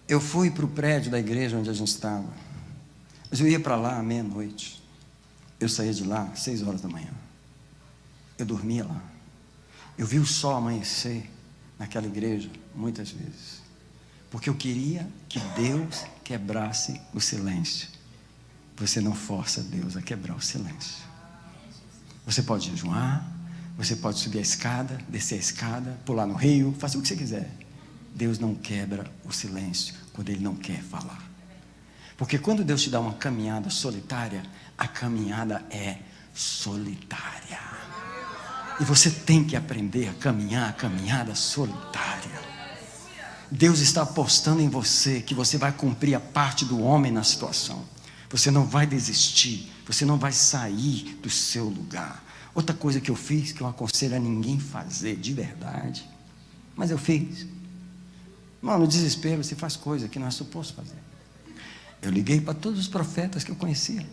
eu fui para o prédio da igreja onde a gente estava, mas eu ia para lá à meia-noite, eu saía de lá às 6 horas da manhã, eu dormia lá, eu vi o sol amanhecer naquela igreja muitas vezes, porque eu queria que Deus quebrasse o silêncio. Você não força Deus a quebrar o silêncio. Você pode jejuar, você pode subir a escada, descer a escada, pular no rio, fazer o que você quiser. Deus não quebra o silêncio quando Ele não quer falar. Porque quando Deus te dá uma caminhada solitária, a caminhada é solitária. E você tem que aprender a caminhar a caminhada solitária. Deus está apostando em você, que você vai cumprir a parte do homem na situação. Você não vai desistir, você não vai sair do seu lugar. Outra coisa que eu fiz, que eu aconselho a ninguém fazer de verdade, mas eu fiz. Mano, no desespero você faz coisa que não é suposto fazer. Eu liguei para todos os profetas que eu conhecia.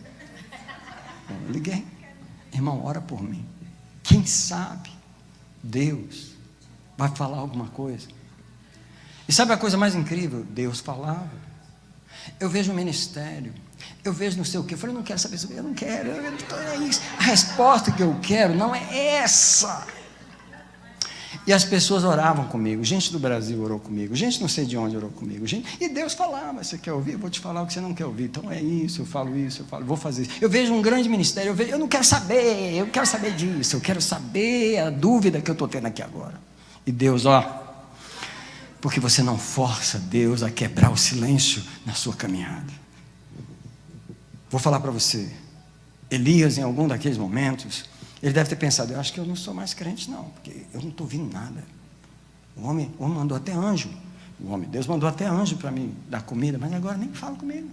Eu liguei. Irmão, ora por mim. Quem sabe Deus vai falar alguma coisa. E sabe a coisa mais incrível? Deus falava. Eu vejo o ministério, eu vejo não sei o que. Eu falei, não quero saber sobre isso, eu não quero. É isso. A resposta que eu quero não é essa. E as pessoas oravam comigo. Gente do Brasil orou comigo. Gente não sei de onde orou comigo. E Deus falava, você quer ouvir? Eu vou te falar o que você não quer ouvir. Então é isso, eu falo isso, vou fazer isso. Eu vejo um grande ministério, eu não quero saber, eu quero saber disso. Eu quero saber a dúvida que eu estou tendo aqui agora. E Deus, porque você não força Deus a quebrar o silêncio na sua caminhada. Vou falar para você, Elias, em algum daqueles momentos, ele deve ter pensado, eu acho que eu não sou mais crente não, porque eu não estou ouvindo nada. O homem mandou até anjo, Deus mandou até anjo para me dar comida, mas agora nem fala comigo.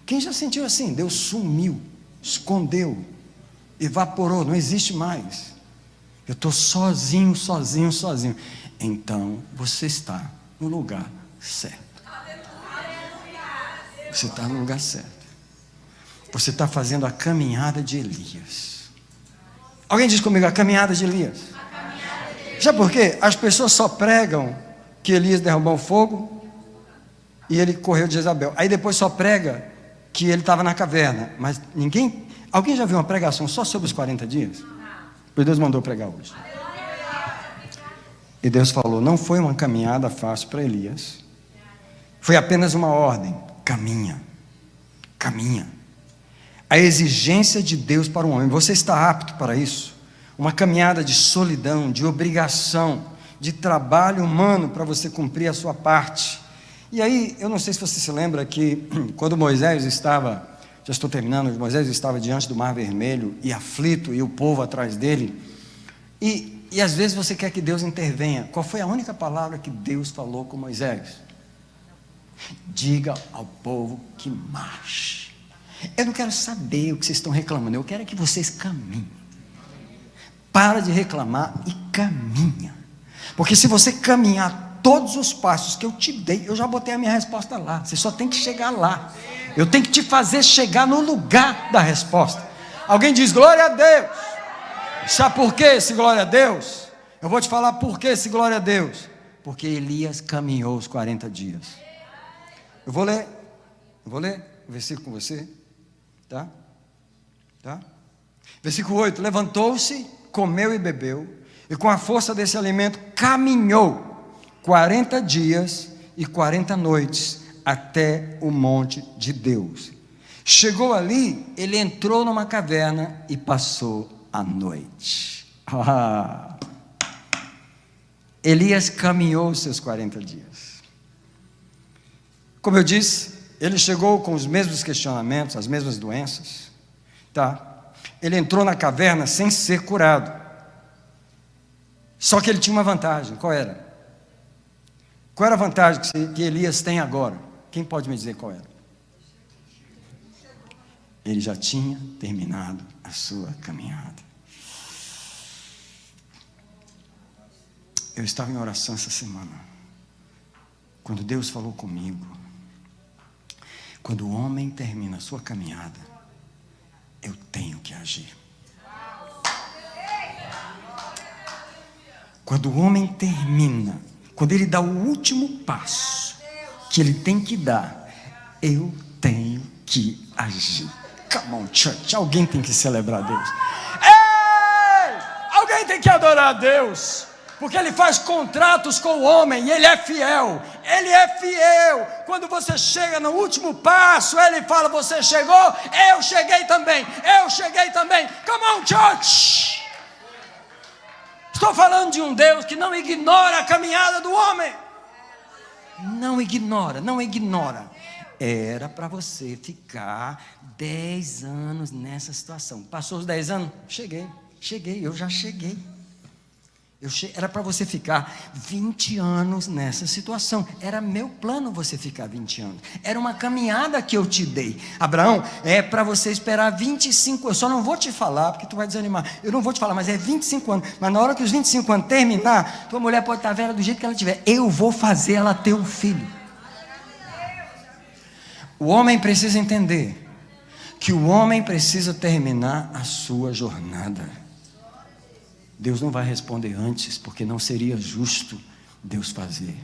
Quem já sentiu assim? Deus sumiu, escondeu, evaporou, não existe mais. Eu estou sozinho. Então, você está no lugar certo. Você está no lugar certo. Você está fazendo a caminhada de Elias. Alguém diz comigo, a caminhada de Elias. Sabe por quê? As pessoas só pregam que Elias derrubou o fogo e ele correu de Jezabel. Aí depois só prega que ele estava na caverna. Mas alguém já viu uma pregação só sobre os 40 dias? Pois Deus mandou pregar hoje. E Deus falou, não foi uma caminhada fácil para Elias. Foi apenas uma ordem, caminha. A exigência de Deus para um homem, você está apto para isso? Uma caminhada de solidão, de obrigação, de trabalho humano para você cumprir a sua parte. E aí, eu não sei se você se lembra que quando Moisés estava, já estou terminando, Moisés estava diante do Mar Vermelho e aflito, e o povo atrás dele, e às vezes você quer que Deus intervenha. Qual foi a única palavra que Deus falou com Moisés? Diga ao povo que marche. Eu não quero saber o que vocês estão reclamando, eu quero é que vocês caminhem. Para de reclamar e caminha. Porque se você caminhar todos os passos que eu te dei, eu já botei a minha resposta lá. Você só tem que chegar lá. Eu tenho que te fazer chegar no lugar da resposta. Alguém diz glória a Deus. Sabe por que esse glória a Deus? Eu vou te falar por que esse glória a Deus. Porque Elias caminhou os 40 dias. Eu vou ler o versículo com você. Tá? Versículo 8, levantou-se, comeu e bebeu, e com a força desse alimento caminhou 40 dias e 40 noites até o monte de Deus. Chegou ali, ele entrou numa caverna e passou a noite. Elias caminhou os seus 40 dias. Como eu disse, ele chegou com os mesmos questionamentos, as mesmas doenças, tá? Ele entrou na caverna sem ser curado. Só que ele tinha uma vantagem. Qual era? Qual era a vantagem que Elias tem agora? Quem pode me dizer qual era? ele já tinha terminado a sua caminhada. Eu estava em oração essa semana, quando Deus falou comigo: quando o homem termina a sua caminhada, eu tenho que agir. Quando o homem termina, quando ele dá o último passo que ele tem que dar, eu tenho que agir. Come on, church. Alguém tem que celebrar a Deus. Ei! Alguém tem que adorar a Deus, porque Ele faz contratos com o homem e Ele é fiel. Ele é fiel. Quando você chega no último passo, Ele fala: você chegou, eu cheguei também. Eu cheguei também. Come on, church. Estou falando de um Deus que não ignora a caminhada do homem. Não ignora, não ignora. Era para você ficar 10 anos nessa situação. Passou os 10 anos? Cheguei, eu já cheguei. Era para você ficar 20 anos nessa situação. Era meu plano você ficar 20 anos. Era uma caminhada que eu te dei. Abraão, é para você esperar 25. Eu só não vou te falar, porque tu vai desanimar. Eu não vou te falar, mas é 25 anos. Mas na hora que os 25 anos terminar, tua mulher pode estar velha do jeito que ela tiver. Eu vou fazer ela ter um filho. O homem precisa entender que o homem precisa terminar a sua jornada. Deus não vai responder antes, porque não seria justo Deus fazer.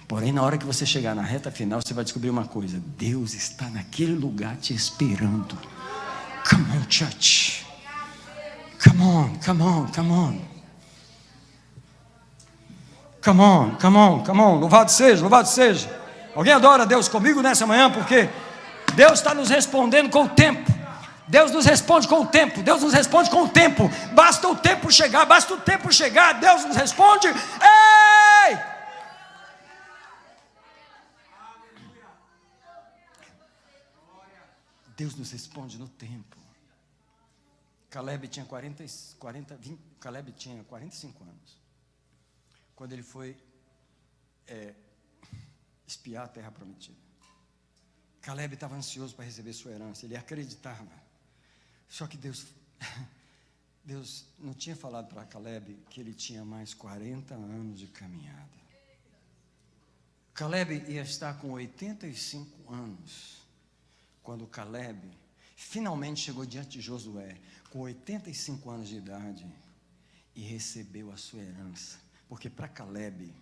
Porém, na hora que você chegar na reta final, você vai descobrir uma coisa: Deus está naquele lugar te esperando. Come on, church. Come on, come on, come on. Come on, come on, come on. Louvado seja, louvado seja. Alguém adora a Deus comigo nessa manhã? Porque Deus está nos respondendo com o tempo. Deus nos responde com o tempo. Deus nos responde com o tempo. Basta o tempo chegar. Basta o tempo chegar. Deus nos responde. Ei! Deus nos responde no tempo. Caleb tinha 45 anos. Quando ele foi espiar a terra prometida. Caleb estava ansioso para receber sua herança. Ele acreditava. Só que Deus não tinha falado para Caleb que ele tinha mais 40 anos de caminhada. Caleb ia estar com 85 anos quando Caleb finalmente chegou diante de Josué com 85 anos de idade e recebeu a sua herança. Porque para Caleb,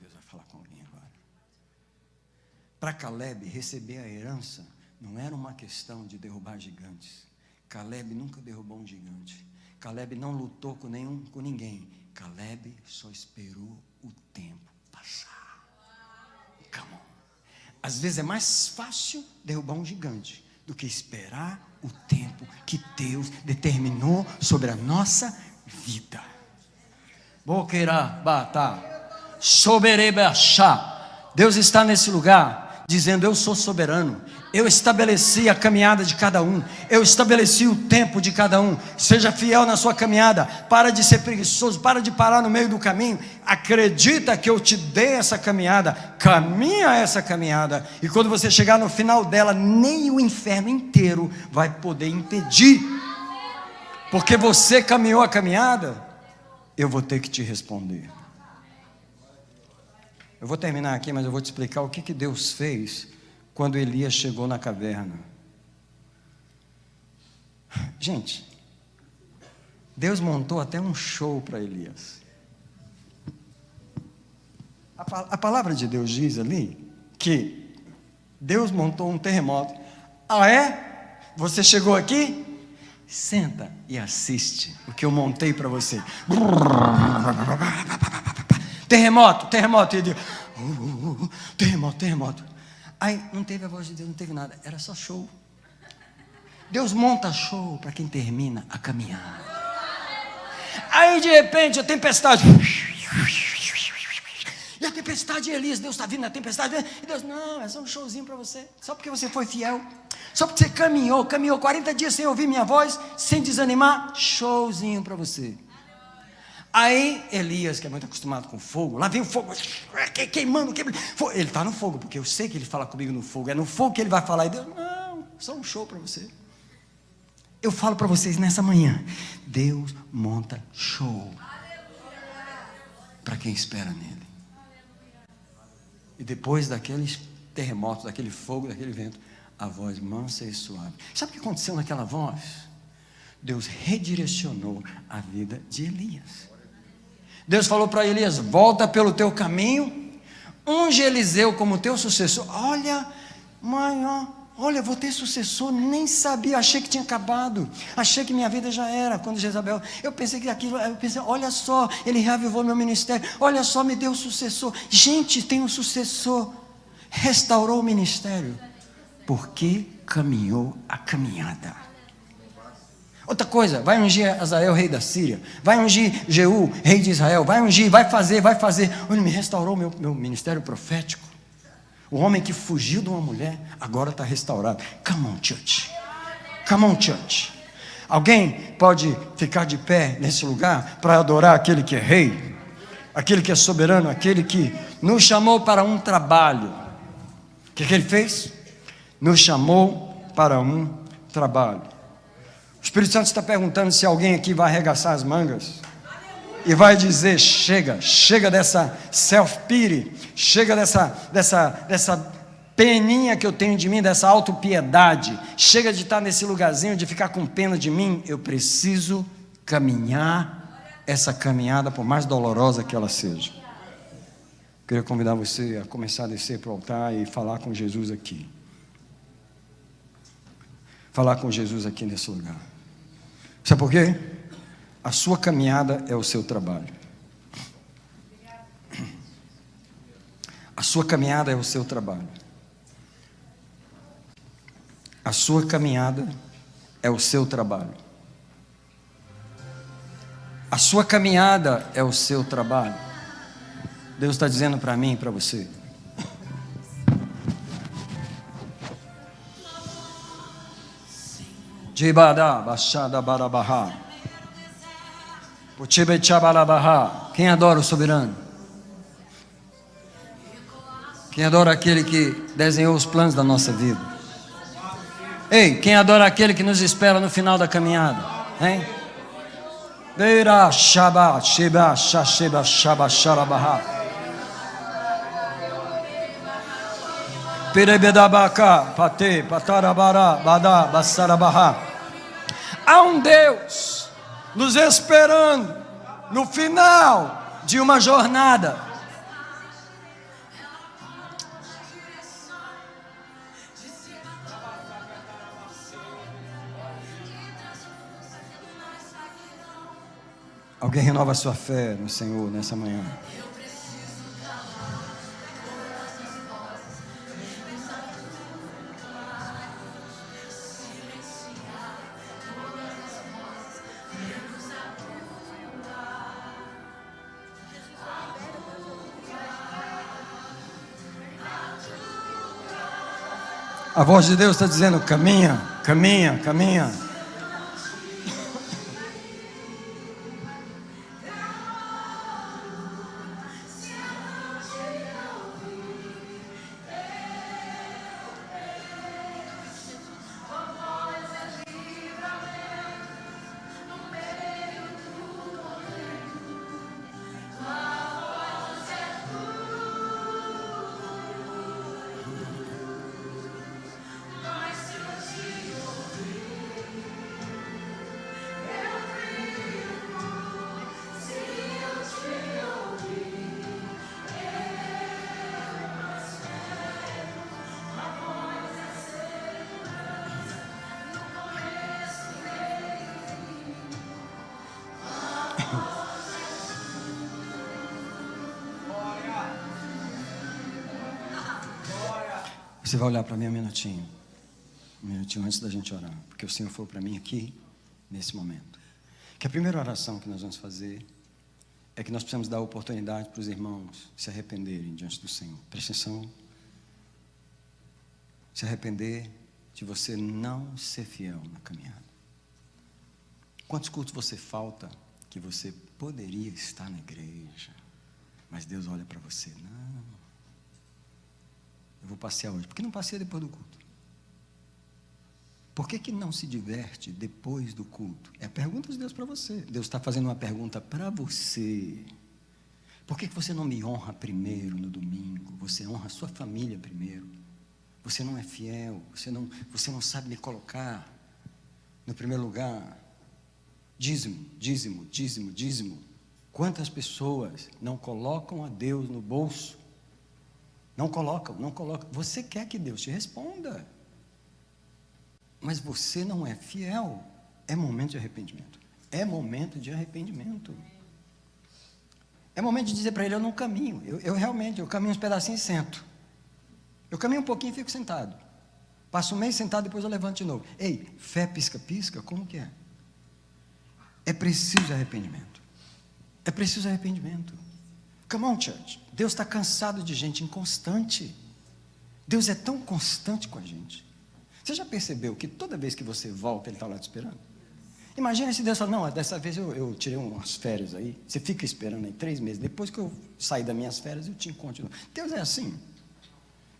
Deus vai falar com alguém agora. Para Caleb, receber a herança não era uma questão de derrubar gigantes. Caleb nunca derrubou um gigante. Caleb não lutou com ninguém. Caleb só esperou o tempo passar. Come on. Às vezes é mais fácil derrubar um gigante do que esperar o tempo que Deus determinou sobre a nossa vida. Boqueira bata, soberebachá. Deus está nesse lugar dizendo: eu sou soberano. Eu estabeleci a caminhada de cada um. Eu estabeleci o tempo de cada um. Seja fiel na sua caminhada. Para de ser preguiçoso. Para de parar no meio do caminho. Acredita que eu te dei essa caminhada. Caminha essa caminhada. E quando você chegar no final dela, nem o inferno inteiro vai poder impedir. Porque você caminhou a caminhada, eu vou ter que te responder. Eu vou terminar aqui, mas eu vou te explicar o que Deus fez quando Elias chegou na caverna. Gente, Deus montou até um show para Elias. A palavra de Deus diz ali que Deus montou um terremoto. É? Você chegou aqui? Senta e assiste o que eu montei para você. Terremoto. Terremoto. Aí não teve a voz de Deus, não teve nada. Era só show. Deus monta show para quem termina a caminhada. Aí de repente a tempestade. E a tempestade, Elias, Deus está vindo na tempestade. E Deus, não, é só um showzinho para você. Só porque você foi fiel. Só porque você caminhou 40 dias sem ouvir minha voz, sem desanimar. Showzinho para você. Aí Elias, que é muito acostumado com fogo, lá vem o fogo, queimando. Ele está no fogo, porque eu sei que ele fala comigo no fogo. É no fogo que ele vai falar. E Deus, não, só um show para você. Eu falo para vocês nessa manhã, Deus monta show para quem espera nele. E depois daqueles terremotos, daquele fogo, daquele vento, a voz mansa e suave. Sabe o que aconteceu naquela voz? Deus redirecionou a vida de Elias. Deus falou para Elias: volta pelo teu caminho, unge Eliseu como teu sucessor. Olha, mãe, olha, vou ter sucessor, nem sabia, achei que tinha acabado, achei que minha vida já era. Quando Jezabel, eu pensei que aquilo, eu pensei, olha só, ele reavivou meu ministério, olha só, me deu sucessor. Gente, tem um sucessor, restaurou o ministério, porque caminhou a caminhada. Outra coisa, vai ungir Azael, rei da Síria, vai ungir Jeú, rei de Israel, vai ungir, vai fazer. Ele me restaurou meu ministério profético. O homem que fugiu de uma mulher, agora está restaurado. Come on, church. Come on, church. Alguém pode ficar de pé nesse lugar para adorar aquele que é rei, aquele que é soberano, aquele que nos chamou para um trabalho. O que ele fez? Nos chamou para um trabalho. O Espírito Santo está perguntando se alguém aqui vai arregaçar as mangas e vai dizer: chega dessa self-pity, chega dessa peninha que eu tenho de mim, dessa autopiedade, chega de estar nesse lugarzinho de ficar com pena de mim. Eu preciso caminhar essa caminhada, por mais dolorosa que ela seja. Queria convidar você a começar a descer para o altar e falar com Jesus aqui. Falar com Jesus aqui nesse lugar. Sabe por quê? A sua caminhada é o seu trabalho. A sua caminhada é o seu trabalho. A sua caminhada é o seu trabalho. A sua caminhada é o seu trabalho. Deus está dizendo para mim e para você: quem adora o soberano? Quem adora aquele que desenhou os planos da nossa vida? Ei, quem adora aquele que nos espera no final da caminhada? Hein? Beira shaba sheba shasheba shaba sharabaha. Perebedabaka pate patarabara bada basarabaha. Há um Deus nos esperando no final de uma jornada. Alguém renova a sua fé no Senhor nessa manhã. A voz de Deus está dizendo: caminha, caminha, caminha. Você vai olhar para mim um minutinho antes da gente orar, porque o Senhor falou para mim aqui, nesse momento, que a primeira oração que nós vamos fazer é que nós precisamos dar oportunidade para os irmãos se arrependerem diante do Senhor. Presta atenção. Se arrepender de você não ser fiel na caminhada. Quantos cultos você falta que você poderia estar na igreja, mas Deus olha para você: não, eu vou passear hoje. Por que não passeia depois do culto? Por que não se diverte depois do culto? É a pergunta de Deus para você. Deus está fazendo uma pergunta para você. Por que você não me honra primeiro no domingo? Você honra a sua família primeiro. Você não é fiel, você não sabe me colocar no primeiro lugar. Dízimo, dízimo, dízimo, dízimo. Quantas pessoas não colocam a Deus no bolso? Não colocam, não colocam. Você quer que Deus te responda, mas você não é fiel. É momento de arrependimento. É momento de arrependimento. É momento de dizer para Ele: eu não caminho. Eu realmente caminho uns pedacinhos e sento. Eu caminho um pouquinho e fico sentado. Passo um mês sentado, depois eu levanto de novo. Ei, fé pisca-pisca, como que é? É preciso arrependimento. É preciso arrependimento. Come on, church. Deus está cansado de gente inconstante. Deus é tão constante com a gente. Você já percebeu que toda vez que você volta, Ele está lá te esperando? Imagina se Deus fala: não, dessa vez eu tirei umas férias aí. Você fica esperando aí 3 meses. Depois que eu sair das minhas férias, eu te encontro. Deus é assim.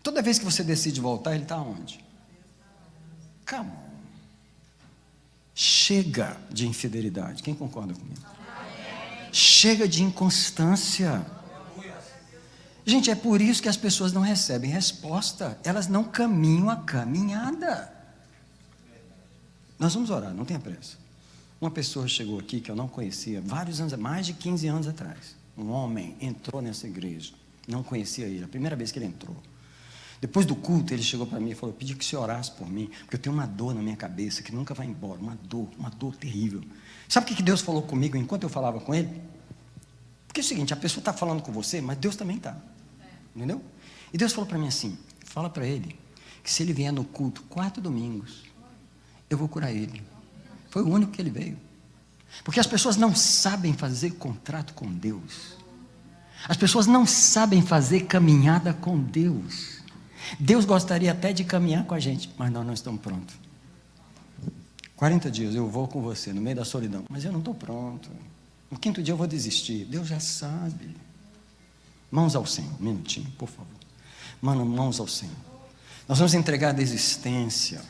Toda vez que você decide voltar, Ele está onde? Come on. Chega de infidelidade. Quem concorda comigo? Chega de inconstância. Gente, é por isso que as pessoas não recebem resposta. Elas não caminham a caminhada. Nós vamos orar, não tenha pressa. Uma pessoa chegou aqui que eu não conhecia, vários anos, mais de 15 anos atrás. Um homem entrou nessa igreja, não conhecia ele, a primeira vez que ele entrou. Depois do culto, ele chegou para mim e falou: eu pedi que você orasse por mim, porque eu tenho uma dor na minha cabeça que nunca vai embora, uma dor terrível. Sabe o que Deus falou comigo enquanto eu falava com ele? Porque é o seguinte, a pessoa está falando com você, mas Deus também está. Entendeu? E Deus falou para mim assim: fala para ele que se ele vier no culto 4 domingos, eu vou curar ele. Foi o único que ele veio. Porque as pessoas não sabem fazer contrato com Deus. As pessoas não sabem fazer caminhada com Deus. Deus gostaria até de caminhar com a gente, mas nós não estamos prontos. 40 dias eu vou com você no meio da solidão, mas eu não estou pronto. No 5º dia eu vou desistir. Deus já sabe. Mãos ao Senhor, um minutinho, por favor. Mano, mãos ao Senhor. Nós vamos entregar a desistência,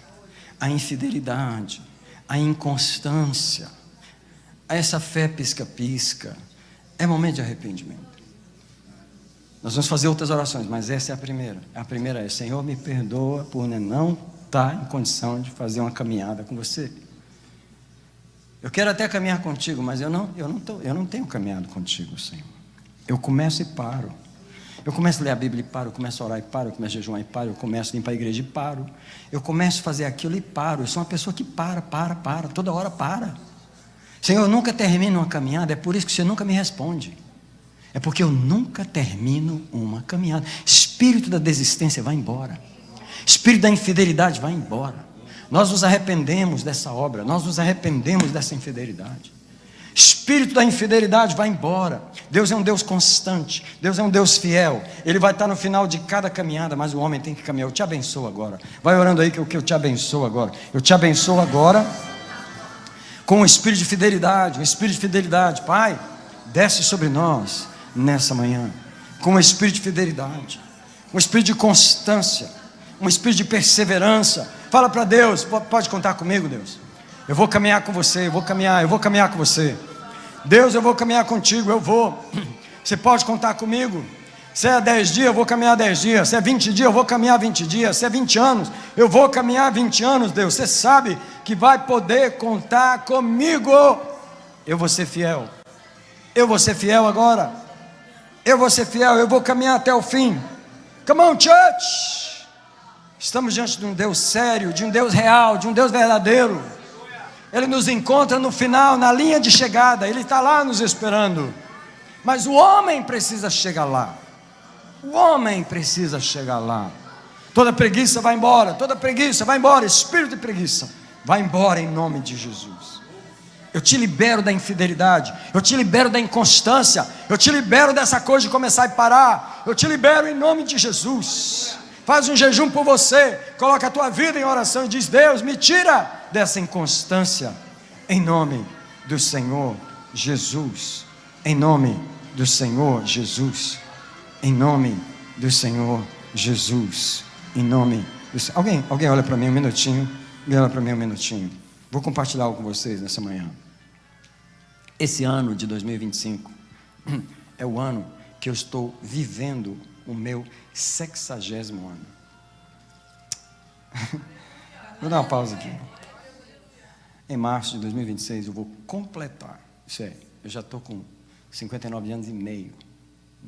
a infidelidade, a inconstância, a essa fé pisca-pisca. É momento de arrependimento. Nós vamos fazer outras orações, mas essa é a primeira. A primeira é: Senhor, me perdoa por não estar em condição de fazer uma caminhada com você. Eu quero até caminhar contigo, mas eu não tenho caminhado contigo, Senhor. Eu começo e paro. Eu começo a ler a Bíblia e paro. Eu começo a orar e paro. Eu começo a jejuar e paro. Eu começo a limpar a igreja e paro. Eu começo a fazer aquilo e paro. Eu sou uma pessoa que para. Toda hora para. Senhor, eu nunca termino uma caminhada. É por isso que você nunca me responde. É porque eu nunca termino uma caminhada. Espírito da desistência vai embora. Espírito da infidelidade vai embora. Nós nos arrependemos dessa obra. Nós nos arrependemos dessa infidelidade. Espírito da infidelidade vai embora. Deus é um Deus constante. Deus é um Deus fiel. Ele vai estar no final de cada caminhada, mas o homem tem que caminhar. Eu te abençoo agora. Vai orando aí que eu te abençoo agora. Eu te abençoo agora com o espírito de fidelidade. O espírito de fidelidade, Pai, desce sobre nós nessa manhã. Com o espírito de fidelidade, um espírito de constância, um espírito de perseverança. Fala para Deus: pode contar comigo, Deus. Eu vou caminhar com você, eu vou caminhar com você. Deus, eu vou caminhar contigo, eu vou. Você pode contar comigo. Se é 10 dias, eu vou caminhar 10 dias. Se é 20 dias, eu vou caminhar 20 dias. Se é 20 anos, eu vou caminhar 20 anos, Deus. Você sabe que vai poder contar comigo. Eu vou ser fiel. Eu vou ser fiel agora. Eu vou ser fiel, eu vou caminhar até o fim. Come on, church. Estamos diante de um Deus sério, de um Deus real, de um Deus verdadeiro. Ele nos encontra no final, na linha de chegada. Ele está lá nos esperando. Mas o homem precisa chegar lá. O homem precisa chegar lá. Toda preguiça vai embora. Toda preguiça vai embora. Espírito de preguiça vai embora em nome de Jesus. Eu te libero da infidelidade. Eu te libero da inconstância. Eu te libero dessa coisa de começar e parar. Eu te libero em nome de Jesus. Faz um jejum por você. Coloca a tua vida em oração e diz: Deus, me tira dessa inconstância. Em nome do Senhor Jesus. Em nome do Senhor Jesus. Em nome do Senhor Jesus. Em nome do Senhor. Alguém olha para mim um minutinho. Me olha para mim um minutinho. Vou compartilhar algo com vocês nessa manhã. Esse ano de 2025 é o ano que eu estou vivendo o meu 60º ano. Vou dar uma pausa aqui. Em março de 2026 eu vou completar. Isso é, eu já estou com 59 anos e meio.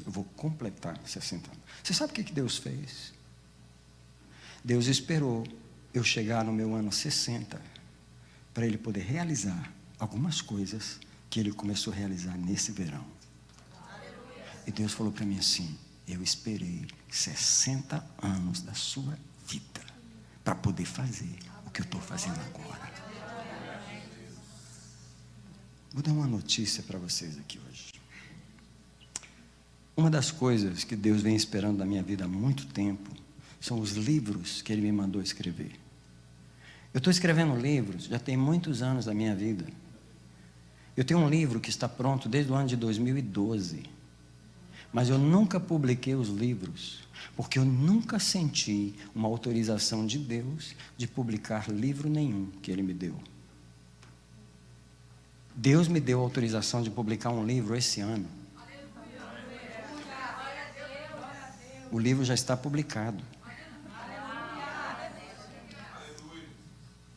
Eu vou completar 60 anos. Você sabe o que Deus fez? Deus esperou eu chegar no meu ano 60 para Ele poder realizar algumas coisas que Ele começou a realizar nesse verão. E Deus falou para mim assim: eu esperei 60 anos da sua vida para poder fazer o que eu estou fazendo agora. Vou dar uma notícia para vocês aqui hoje. Uma das coisas que Deus vem esperando da minha vida há muito tempo são os livros que Ele me mandou escrever. Eu estou escrevendo livros já tem muitos anos da minha vida. Eu tenho um livro que está pronto desde o ano de 2012. Mas eu nunca publiquei os livros, porque eu nunca senti uma autorização de Deus de publicar livro nenhum que Ele me deu. Deus me deu autorização de publicar um livro esse ano. O livro já está publicado.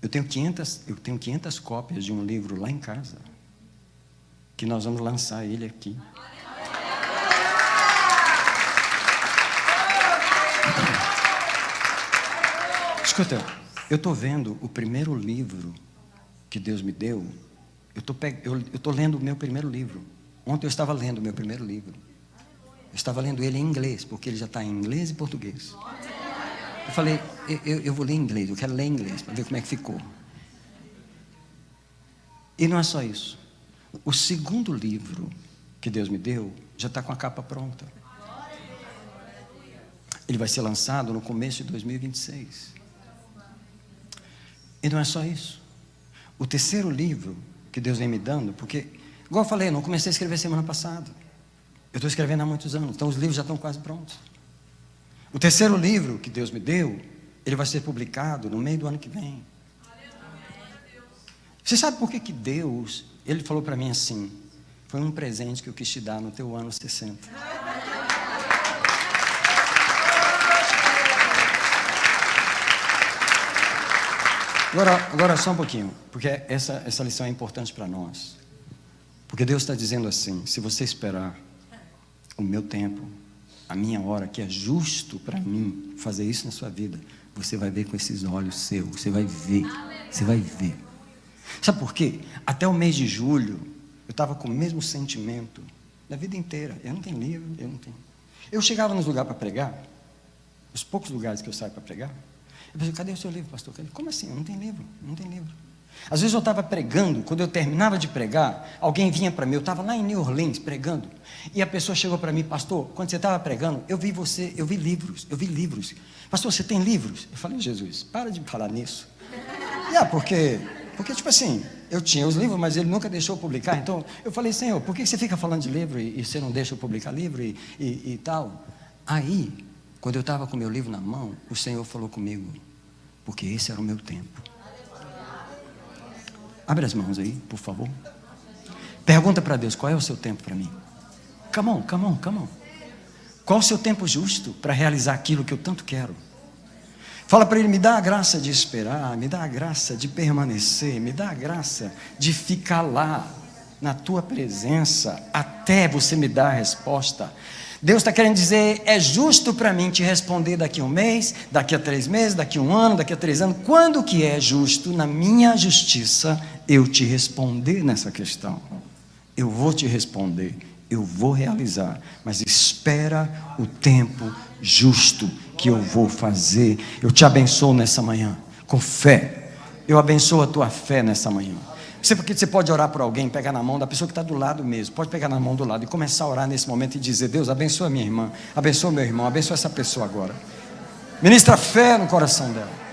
Eu tenho 500 cópias de um livro lá em casa, que nós vamos lançar ele aqui. Escuta, eu estou vendo o primeiro livro que Deus me deu. Eu estou lendo o meu primeiro livro. Ontem eu estava lendo o meu primeiro livro. Eu estava lendo ele em inglês, porque ele já está em inglês e português. Eu falei, eu vou ler em inglês, eu quero ler em inglês, para ver como é que ficou. E não é só isso. O segundo livro que Deus me deu, já está com a capa pronta. Ele vai ser lançado no começo de 2026. E não é só isso. O terceiro livro que Deus vem me dando, porque, igual eu falei, eu não comecei a escrever semana passada. Eu estou escrevendo há muitos anos, então os livros já estão quase prontos. O terceiro livro que Deus me deu, ele vai ser publicado no meio do ano que vem. Você sabe por que Deus, Ele falou para mim assim: foi um presente que eu quis te dar no teu ano 60. Agora só um pouquinho, porque essa lição é importante para nós. Porque Deus está dizendo assim: se você esperar o meu tempo, a minha hora, que é justo para mim fazer isso na sua vida, você vai ver com esses olhos seus, você vai ver. Sabe por quê? Até o mês de julho, eu estava com o mesmo sentimento da vida inteira. Eu não tenho livro, eu chegava nos lugares para pregar, os poucos lugares que eu saio para pregar, eu pensei: cadê o seu livro, pastor? Como assim? Não tem livro. Às vezes eu estava pregando, quando eu terminava de pregar, alguém vinha para mim, eu estava lá em New Orleans pregando, e a pessoa chegou para mim: pastor, quando você estava pregando, eu vi livros. Pastor, você tem livros? Eu falei: Jesus, para de falar nisso. Porque tipo assim, eu tinha os livros, mas Ele nunca deixou eu publicar. Então eu falei: Senhor, por que você fica falando de livro e você não deixa eu publicar livro e tal? Aí, quando eu estava com o meu livro na mão, o Senhor falou comigo: porque esse era o meu tempo. Abre as mãos aí, por favor. Pergunta para Deus: qual é o seu tempo para mim? Come on. Qual o seu tempo justo para realizar aquilo que eu tanto quero? Fala para Ele: me dá a graça de esperar, me dá a graça de permanecer, me dá a graça de ficar lá, na Tua presença, até você me dar a resposta. Deus está querendo dizer: é justo para mim te responder daqui a um mês, daqui a 3 meses, daqui a 1 ano, daqui a 3 anos. Quando que é justo, na minha justiça, eu te responder nessa questão? Eu vou te responder, eu vou realizar, mas espera o tempo justo que eu vou fazer. Eu te abençoo nessa manhã, com fé. Eu abençoo a tua fé nessa manhã. Porque você pode orar por alguém, pegar na mão da pessoa que está do lado mesmo, pode pegar na mão do lado e começar a orar nesse momento e dizer: Deus, abençoa minha irmã, abençoa meu irmão, abençoa essa pessoa agora. Ministra fé no coração dela.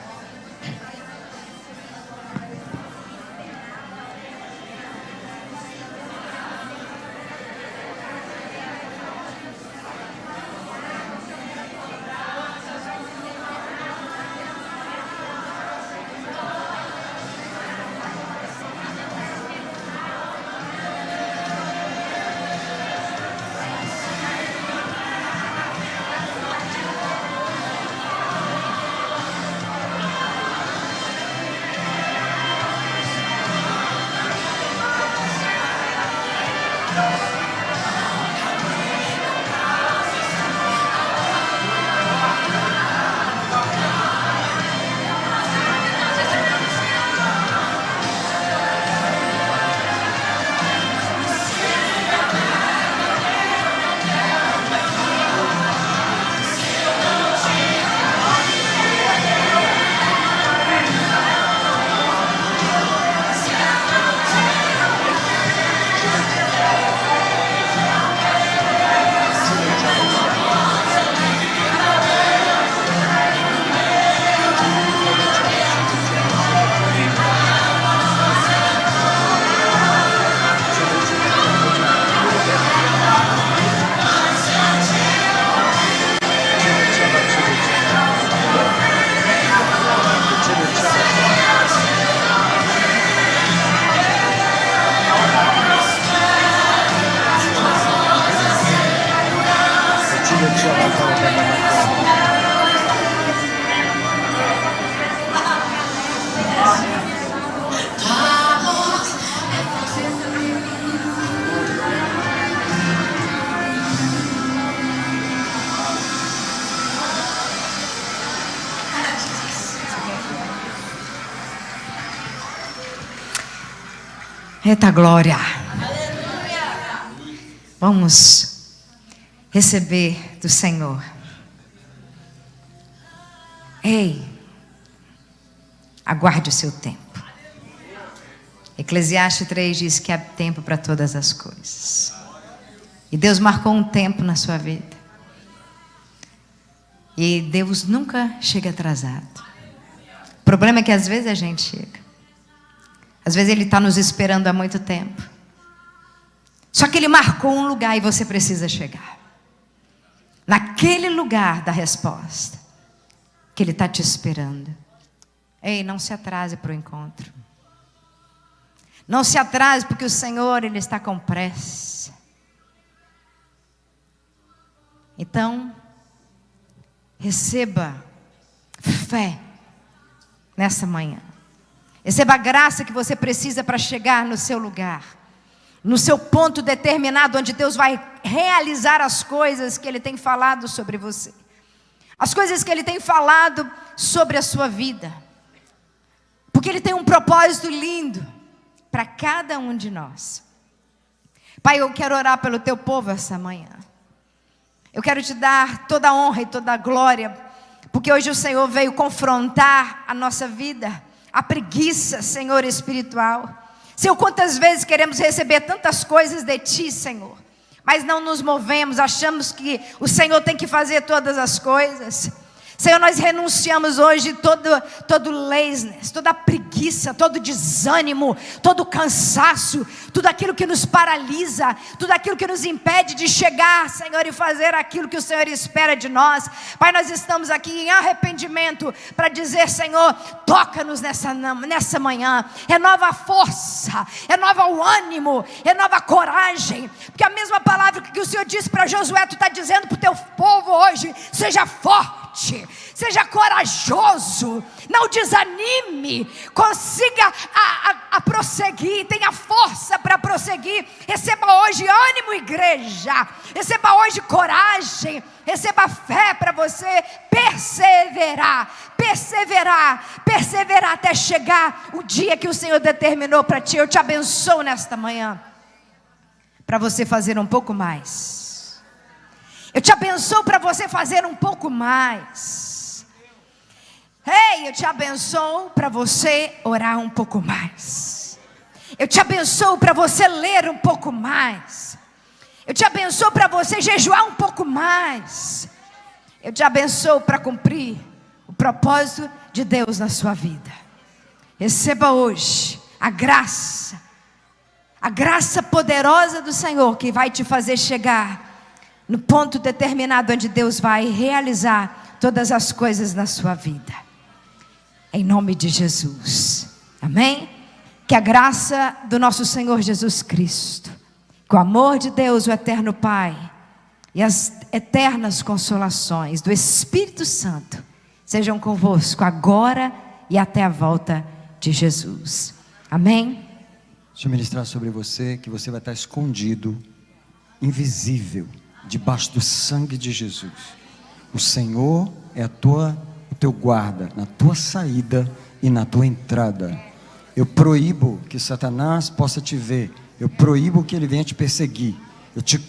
Eita glória! Vamos receber do Senhor. Ei, aguarde o seu tempo. Eclesiastes 3 diz que há tempo para todas as coisas. E Deus marcou um tempo na sua vida. E Deus nunca chega atrasado. O problema é que às vezes a gente chega. Às vezes Ele está nos esperando há muito tempo. Só que Ele marcou um lugar e você precisa chegar. Naquele lugar da resposta que Ele está te esperando. Ei, não se atrase para o encontro. Não se atrase, porque o Senhor, Ele está com pressa. Então, receba fé nessa manhã. Receba a graça que você precisa para chegar no seu lugar, no seu ponto determinado, onde Deus vai realizar as coisas que Ele tem falado sobre você, as coisas que Ele tem falado sobre a sua vida, porque Ele tem um propósito lindo para cada um de nós. Pai, eu quero orar pelo teu povo essa manhã. Eu quero te dar toda a honra e toda a glória, porque hoje o Senhor veio confrontar a nossa vida, a preguiça, Senhor, espiritual. Senhor, quantas vezes queremos receber tantas coisas de Ti, Senhor, mas não nos movemos, achamos que o Senhor tem que fazer todas as coisas. Senhor, nós renunciamos hoje todo laziness, toda preguiça, todo desânimo, todo cansaço, tudo aquilo que nos paralisa, tudo aquilo que nos impede de chegar, Senhor, e fazer aquilo que o Senhor espera de nós. Pai, nós estamos aqui em arrependimento para dizer, Senhor, toca-nos nessa manhã, renova a força, renova o ânimo, renova a coragem, porque a mesma palavra que o Senhor disse para Josué, Tu está dizendo para o Teu povo hoje: seja forte, seja corajoso, não desanime, consiga a prosseguir, tenha força para prosseguir. Receba hoje ânimo, igreja, receba hoje coragem, receba fé para você perseverar até chegar o dia que o Senhor determinou para ti. Eu te abençoo nesta manhã, para você fazer um pouco mais. Eu te abençoo para você fazer um pouco mais. Ei, eu te abençoo para você orar um pouco mais. Eu te abençoo para você ler um pouco mais. Eu te abençoo para você jejuar um pouco mais. Eu te abençoo para cumprir o propósito de Deus na sua vida. Receba hoje a graça poderosa do Senhor, que vai te fazer chegar no ponto determinado onde Deus vai realizar todas as coisas na sua vida. Em nome de Jesus. Amém? Que a graça do nosso Senhor Jesus Cristo, que o amor de Deus, o eterno Pai, e as eternas consolações do Espírito Santo sejam convosco agora e até a volta de Jesus. Amém? Deixa eu ministrar sobre você, que você vai estar escondido, invisível, debaixo do sangue de Jesus. O Senhor é o teu guarda na tua saída e na tua entrada. Eu proíbo que Satanás possa te ver. Eu proíbo que ele venha te perseguir. Eu te